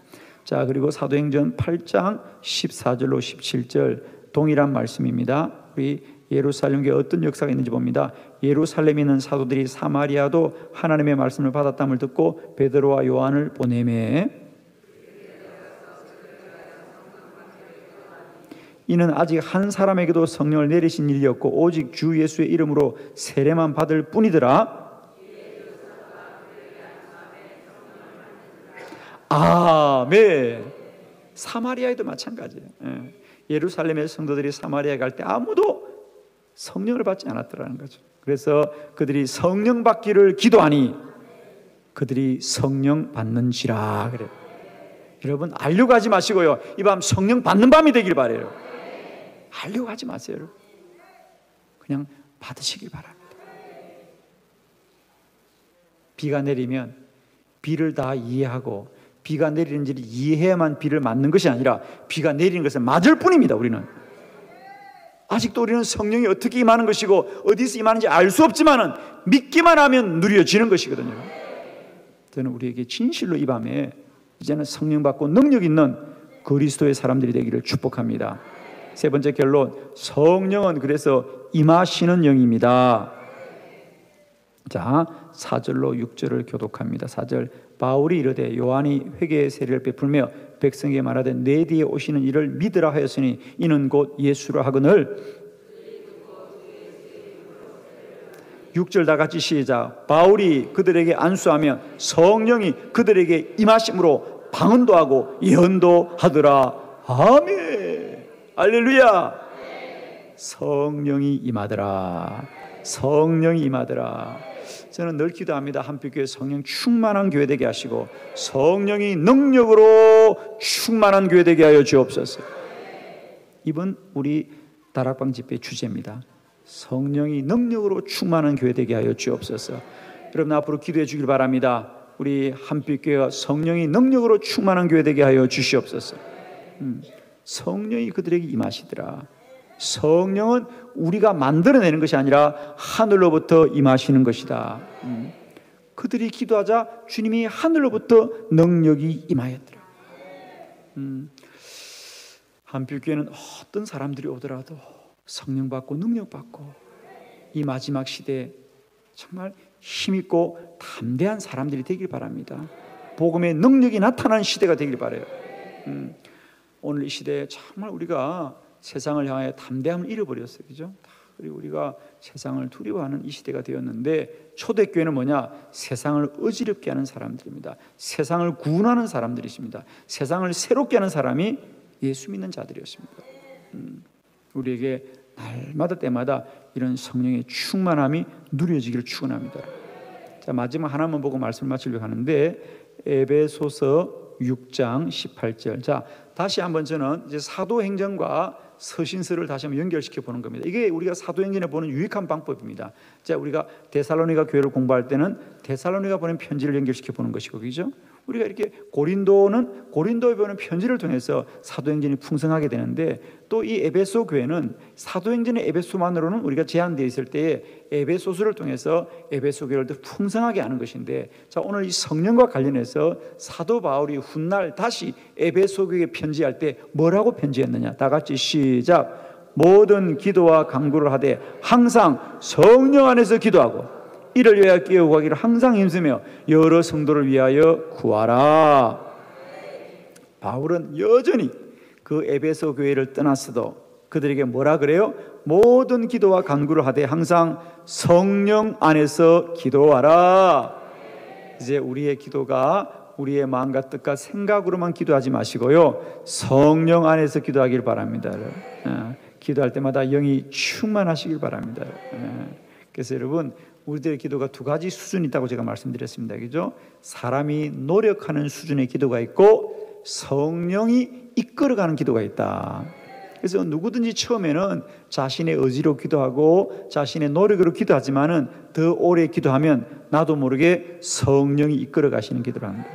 자, 그리고 사도행전 8장 14절로 17절 동일한 말씀입니다. 우리 예루살렘에 어떤 역사가 있는지 봅니다. 예루살렘에 있는 사도들이 사마리아도 하나님의 말씀을 받았다함을 듣고 베드로와 요한을 보내매 이는 아직 한 사람에게도 성령을 내리신 일이 없고 오직 주 예수의 이름으로 세례만 받을 뿐이더라. 아멘. 사마리아에도 마찬가지예요. 예루살렘의 성도들이 사마리아에 갈 때 아무도 성령을 받지 않았더라는 거죠. 그래서 그들이 성령 받기를 기도하니 그들이 성령 받는지라 그래요. 여러분 알려고 하지 마시고요. 이 밤 성령 받는 밤이 되길 바라요. 알려고 하지 마세요. 여러분. 그냥 받으시길 바랍니다. 비가 내리면 비를 다 이해하고 비가 내리는지를 이해해야만 비를 맞는 것이 아니라 비가 내리는 것을 맞을 뿐입니다. 우리는 아직도 우리는 성령이 어떻게 임하는 것이고 어디서 임하는지 알 수 없지만은 믿기만 하면 누려지는 것이거든요. 저는 우리에게 진실로 이 밤에 이제는 성령 받고 능력 있는 그리스도의 사람들이 되기를 축복합니다. 세 번째 결론, 성령은 그래서 임하시는 영입니다. 자, 4절로 6절을 교독합니다. 4절 바울이 이르되 요한이 회개의 세례를 베풀며 백성에게 말하되 내 뒤에 오시는 이를 믿으라 하였으니 이는 곧 예수라 하거늘 6절 다 같이 시작. 바울이 그들에게 안수하면 성령이 그들에게 임하심으로 방언도 하고 예언도 하더라. 아멘. 할렐루야. 성령이 임하더라. 성령이 임하더라. 저는 늘 기도합니다. 한빛교회 성령 충만한 교회 되게 하시고 성령이 능력으로 충만한 교회 되게 하여 주옵소서. 이번 우리 다락방 집회 주제입니다. 성령이 능력으로 충만한 교회 되게 하여 주옵소서. 여러분 앞으로 기도해 주길 바랍니다. 우리 한빛교회가 성령이 능력으로 충만한 교회 되게 하여 주시옵소서. 성령이 그들에게 임하시더라. 성령은 우리가 만들어내는 것이 아니라 하늘로부터 임하시는 것이다. 그들이 기도하자 주님이 하늘로부터 능력이 임하였더라. 한빛교회는 어떤 사람들이 오더라도 성령 받고 능력 받고 이 마지막 시대에 정말 힘있고 담대한 사람들이 되길 바랍니다. 복음의 능력이 나타나는 시대가 되길 바라요. 오늘 이 시대에 정말 우리가 세상을 향해 담대함을 잃어버렸어요. 그죠? 그리고 우리가 세상을 두려워하는 이 시대가 되었는데 초대교회는 뭐냐? 세상을 어지럽게 하는 사람들입니다. 세상을 구원하는 사람들이십니다. 세상을 새롭게 하는 사람이 예수 믿는 자들이었습니다. 우리에게 날마다 때마다 이런 성령의 충만함이 누려지기를 축원합니다. 자, 마지막 하나만 보고 말씀을 마치려고 하는데 에베소서 6장 18절. 자, 다시 한번 저는 이제 사도행전과 서신서를 다시 한번 연결시켜 보는 겁니다. 이게 우리가 사도행전에 보는 유익한 방법입니다. 자, 우리가 데살로니가 교회를 공부할 때는 데살로니가 보낸 편지를 연결시켜 보는 것이고, 그죠? 우리가 이렇게 고린도에 보낸 편지를 통해서 사도행전이 풍성하게 되는데, 또 이 에베소 교회는 사도행전의 에베소만으로는 우리가 제한되어 있을 때에 에베소서를 통해서 에베소 교회를 더 풍성하게 하는 것인데, 자, 오늘 이 성령과 관련해서 사도 바울이 훗날 다시 에베소 교회에 편지할 때 뭐라고 편지했느냐? 다 같이 시작. 모든 기도와 간구를 하되 항상 성령 안에서 기도하고 이를 위하여 깨어구하기를 항상 힘쓰며 여러 성도를 위하여 구하라. 바울은 여전히 그 에베소 교회를 떠났어도 그들에게 뭐라 그래요? 모든 기도와 간구를 하되 항상 성령 안에서 기도하라. 이제 우리의 기도가 우리의 마음과 뜻과 생각으로만 기도하지 마시고요, 성령 안에서 기도하길 바랍니다. 기도할 때마다 영이 충만하시길 바랍니다. 그래서 여러분, 우리들의 기도가 두 가지 수준이 있다고 제가 말씀드렸습니다. 그죠? 사람이 노력하는 수준의 기도가 있고 성령이 이끌어가는 기도가 있다. 그래서 누구든지 처음에는 자신의 의지로 기도하고 자신의 노력으로 기도하지만은 더 오래 기도하면 나도 모르게 성령이 이끌어 가시는 기도를 합니다.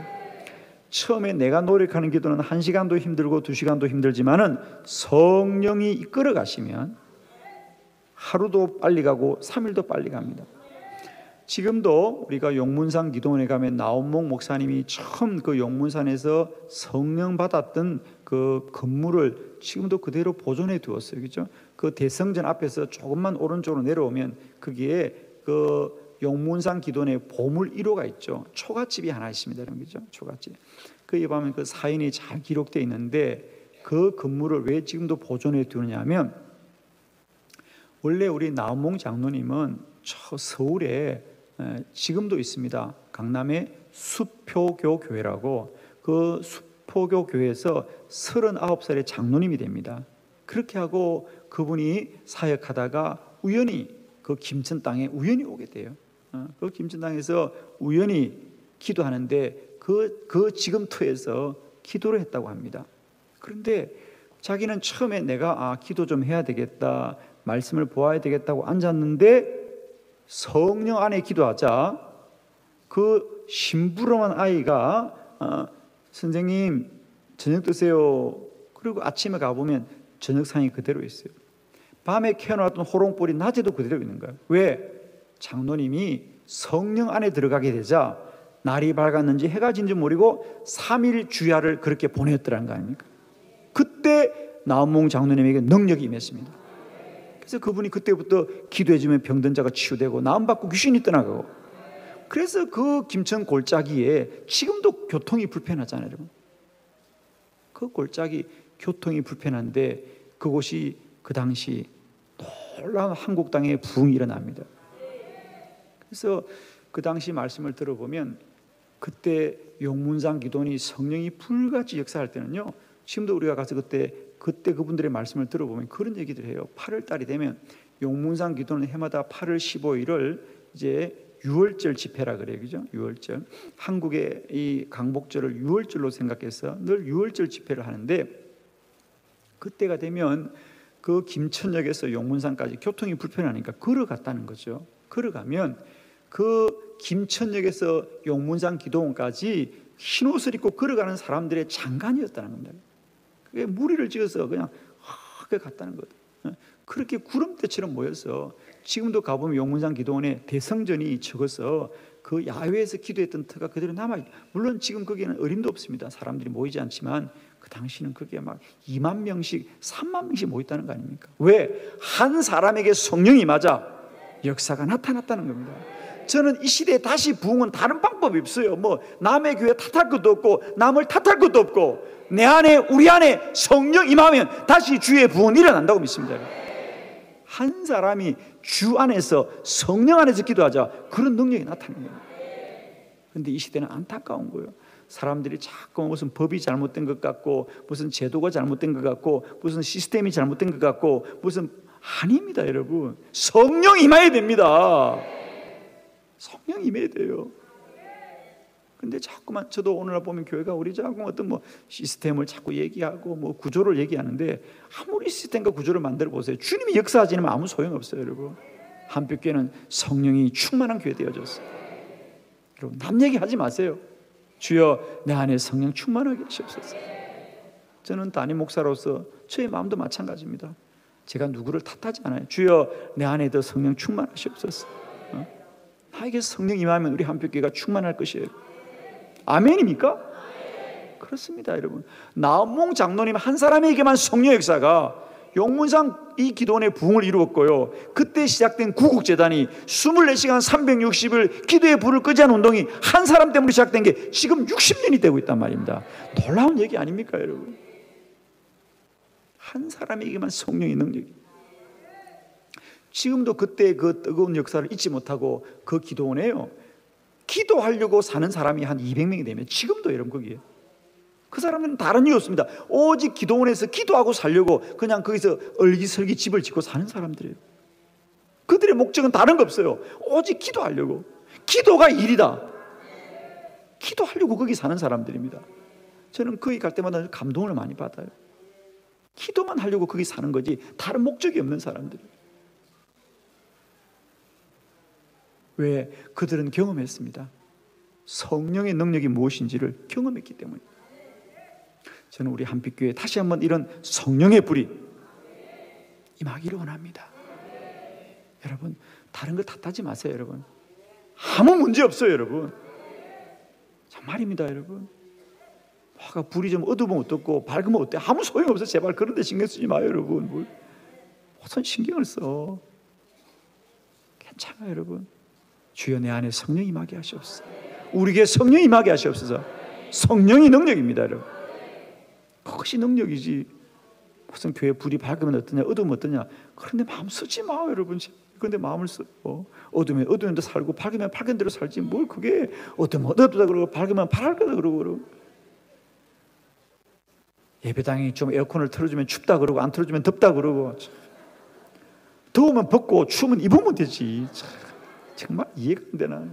처음에 내가 노력하는 기도는 1시간도 힘들고 2시간도 힘들지만은 성령이 이끌어 가시면 하루도 빨리 가고 3일도 빨리 갑니다. 지금도 우리가 용문산 기도원에 가면 나온목 목사님이 처음 그 용문산에서 성령 받았던 그 건물을 지금도 그대로 보존해 두었어요. 그죠? 그 대성전 앞에서 조금만 오른쪽으로 내려오면 거기에 그 용문산 기도원의 보물 1호가 있죠. 초가집이 하나 있습니다. 그죠? 초가집. 거기에 보면 그 사인이 잘 기록되어 있는데, 그 건물을 왜 지금도 보존해 두느냐 하면, 원래 우리 나온목 장로님은 저 서울에 지금도 있습니다. 강남의 수표교 교회라고, 그 수표교 교회에서 39살의 장로님이 됩니다. 그렇게 하고 그분이 사역하다가 우연히 그 김천 땅에 우연히 오게 돼요. 그 김천 땅에서 우연히 기도하는데 그 지금터에서 기도를 했다고 합니다. 그런데 자기는 처음에 내가 기도 좀 해야 되겠다, 말씀을 보아야 되겠다고 앉았는데 성령 안에 기도하자 그 심부름한 아이가 선생님 저녁 드세요. 그리고 아침에 가보면 저녁상이 그대로 있어요. 밤에 캐어놨던 호롱불이 낮에도 그대로 있는 거예요. 왜? 장로님이 성령 안에 들어가게 되자 날이 밝았는지 해가 진지 모르고 3일 주야를 그렇게 보냈더라는 거 아닙니까? 그때 나온목 장로님에게 능력이 임했습니다. 그래서 그분이 그때부터 기도해주면 병든 자가 치유되고 나음받고 귀신이 떠나가고, 그래서 그 김천 골짜기에 지금도 교통이 불편하잖아요. 여러분. 그 골짜기 교통이 불편한데 그곳이 그 당시 놀라운 한국 땅에 부흥이 일어납니다. 그래서 그 당시 말씀을 들어보면 그때 용문산 기도원이 성령이 불같이 역사할 때는요, 지금도 우리가 가서 그때 그분들의 말씀을 들어보면 그런 얘기들 해요. 8월 달이 되면 용문산 기도는 해마다 8월 15일을 이제 유월절 집회라 그래요. 그죠? 유월절. 한국의 이 강복절을 유월절로 생각해서 늘 유월절 집회를 하는데, 그때가 되면 그 김천역에서 용문산까지 교통이 불편하니까 걸어갔다는 거죠. 걸어가면 그 김천역에서 용문산 기도원까지 흰옷을 입고 걸어가는 사람들의 장관이었다는 겁니다. 그게 무리를 지어서 그냥 하게 갔다는 거예요. 그렇게 구름대처럼 모여서 지금도 가보면 용문산 기도원에 대성전이 적어서 그 야외에서 기도했던 터가 그대로 남아있어요. 물론 지금 거기에는 어림도 없습니다. 사람들이 모이지 않지만 그 당시는 거기에 막 2만 명씩 3만 명씩 모였다는 거 아닙니까? 왜? 한 사람에게 성령이 맞아 역사가 나타났다는 겁니다. 저는 이 시대에 다시 부흥은 다른 방법이 없어요. 뭐 남의 교회 탓할 것도 없고 남을 탓할 것도 없고, 내 안에 우리 안에 성령 임하면 다시 주의 부흥은 일어난다고 믿습니다. 한 사람이 주 안에서 성령 안에서 기도하자 그런 능력이 나타나는 거예요. 그런데 이 시대는 안타까운 거예요. 사람들이 자꾸 무슨 법이 잘못된 것 같고 무슨 제도가 잘못된 것 같고 무슨 시스템이 잘못된 것 같고 무슨 아닙니다. 여러분, 성령 임해야 됩니다. 성령 임해야 돼요. 근데 자꾸만 저도 오늘날 보면 교회가 우리 자꾸 어떤 뭐 시스템을 자꾸 얘기하고 뭐 구조를 얘기하는데 아무리 시스템과 구조를 만들어 보세요. 주님이 역사하지 않으면 아무 소용없어요, 여러분. 한빛교회는 성령이 충만한 교회 되어졌어요. 여러분, 남 얘기하지 마세요. 주여 내 안에 성령 충만하게 하시옵소서. 저는 담임 목사로서 저의 마음도 마찬가지입니다. 제가 누구를 탓하지 않아요. 주여 내 안에도 성령 충만하시옵소서. 나에게 성령 임하면 우리 한빛교회가 충만할 것이에요. 아멘입니까? 그렇습니다, 여러분. 나홍 장로님 한 사람에게만 성령 역사가 용문상 이 기도원의 부흥을 이루었고요. 그때 시작된 구국재단이 24시간 360일 기도의 불을 끄지 않은 운동이 한 사람 때문에 시작된 게 지금 60년이 되고 있단 말입니다. 놀라운 얘기 아닙니까, 여러분? 한 사람에게만 성령의 능력이. 지금도 그때 그 뜨거운 역사를 잊지 못하고 그 기도원에요, 기도하려고 사는 사람이 한 200명이 되면 지금도 여러분 거기에 그 사람들은 다른 이유 없습니다. 오직 기도원에서 기도하고 살려고 그냥 거기서 얼기설기 집을 짓고 사는 사람들이에요. 그들의 목적은 다른 거 없어요. 오직 기도하려고. 기도가 일이다. 기도하려고 거기 사는 사람들입니다. 저는 거기 갈 때마다 감동을 많이 받아요. 기도만 하려고 거기 사는 거지 다른 목적이 없는 사람들이에요. 왜? 그들은 경험했습니다. 성령의 능력이 무엇인지를 경험했기 때문에. 저는 우리 한빛교회에 다시 한번 이런 성령의 불이 임하기를 원합니다. 여러분, 다른 걸 탓하지 마세요, 여러분. 아무 문제 없어요, 여러분. 정말입니다, 여러분. 화가 불이 좀 어두우면 어떻고 밝으면 어때? 아무 소용없어요. 제발 그런 데 신경 쓰지 마요, 여러분. 무슨 신경을 써? 괜찮아요, 여러분. 주여 내 안에 성령 임하게 하시옵소서. 우리에게 성령 임하게 하시옵소서. 성령이 능력입니다, 여러분. 그것이 능력이지. 무슨 교회 불이 밝으면 어떠냐, 어두우면 어떠냐. 그런데 마음 쓰지 마, 여러분. 그런데 마음을 쓰고 어두우면 어두운 데 살고 밝으면 밝은 대로 살지. 뭘 그게 어두우면 어둡다 그러고 밝으면 밝다 그러고. 예배당이 좀 에어컨을 틀어주면 춥다 그러고 안 틀어주면 덥다 그러고. 더우면 벗고 추우면 입으면 되지. 정말 이해가 안 되나.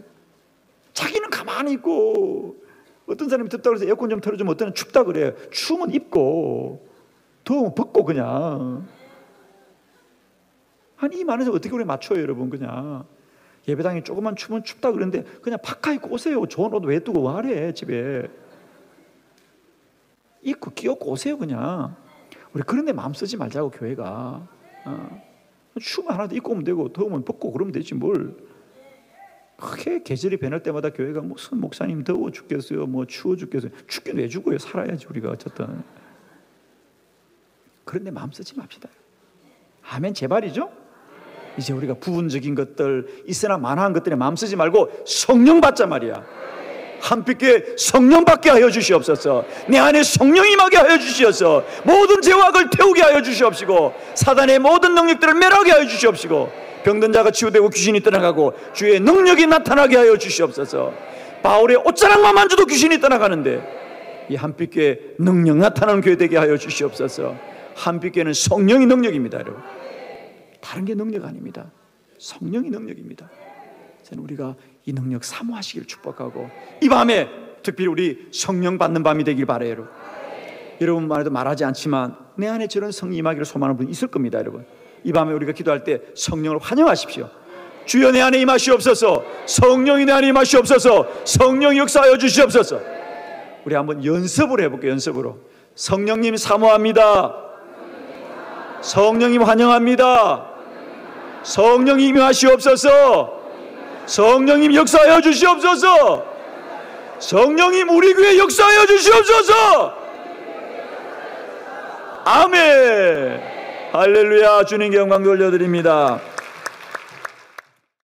자기는 가만히 있고 어떤 사람이 덥다고 해서 에어컨 좀 틀어주면 어떤 사람은 춥다 그래. 추우면 입고 더우면 벗고 그냥. 아니 이 많은 어떻게 우리 맞춰요, 여러분. 그냥 예배당이 조금만 추면 춥다 그러는데 그냥 파카 입고 오세요. 좋은 옷 왜 두고 와래 집에. 입고 끼얹고 오세요 그냥. 우리 그런 데 마음 쓰지 말자고 교회가. 추우면 하나 더 입고 오면 되고 더우면 벗고 그러면 되지 뭘. 그렇게 계절이 변할 때마다 교회가 무슨 목사님 더워 죽겠어요, 뭐 추워 죽겠어요. 죽긴 왜 죽어요? 살아야지 우리가 어쨌든. 그런데 마음 쓰지 맙시다. 아멘 제발이죠? 이제 우리가 부분적인 것들 있으나 만화한 것들에 마음 쓰지 말고 성령 받자 말이야. 한빛교회 성령 받게 하여 주시옵소서. 내 안에 성령 임하게 하여 주시옵소서. 모든 죄악을 태우게 하여 주시옵시고 사단의 모든 능력들을 멸하게 하여 주시옵시고 병든 자가 치유되고 귀신이 떠나가고 주의 능력이 나타나게 하여 주시옵소서. 바울의 옷자락만 만져도 귀신이 떠나가는데 이 한빛교회 능력 나타나는 교회 되게 하여 주시옵소서. 한빛교회는 성령이 능력입니다, 여러분. 다른 게 능력 아닙니다. 성령이 능력입니다. 저는 우리가 이 능력 사모하시길 축복하고 이 밤에 특별히 우리 성령 받는 밤이 되길 바라요, 여러분. 여러분 말도 말하지 않지만 내 안에 저런 성령 임하기를 소망하는 분이 있을 겁니다, 여러분. 이 밤에 우리가 기도할 때 성령을 환영하십시오. 주여 내 안에 임하시옵소서. 성령이 내 안에 임하시옵소서. 성령 역사하여 주시옵소서. 우리 한번 연습을 해볼게요. 연습으로. 성령님 사모합니다. 성령님 환영합니다. 성령님 임하시옵소서. 성령님 역사하여 주시옵소서. 성령님 우리 교회 역사하여 주시옵소서. 아멘. 할렐루야. 주님께 영광 돌려드립니다.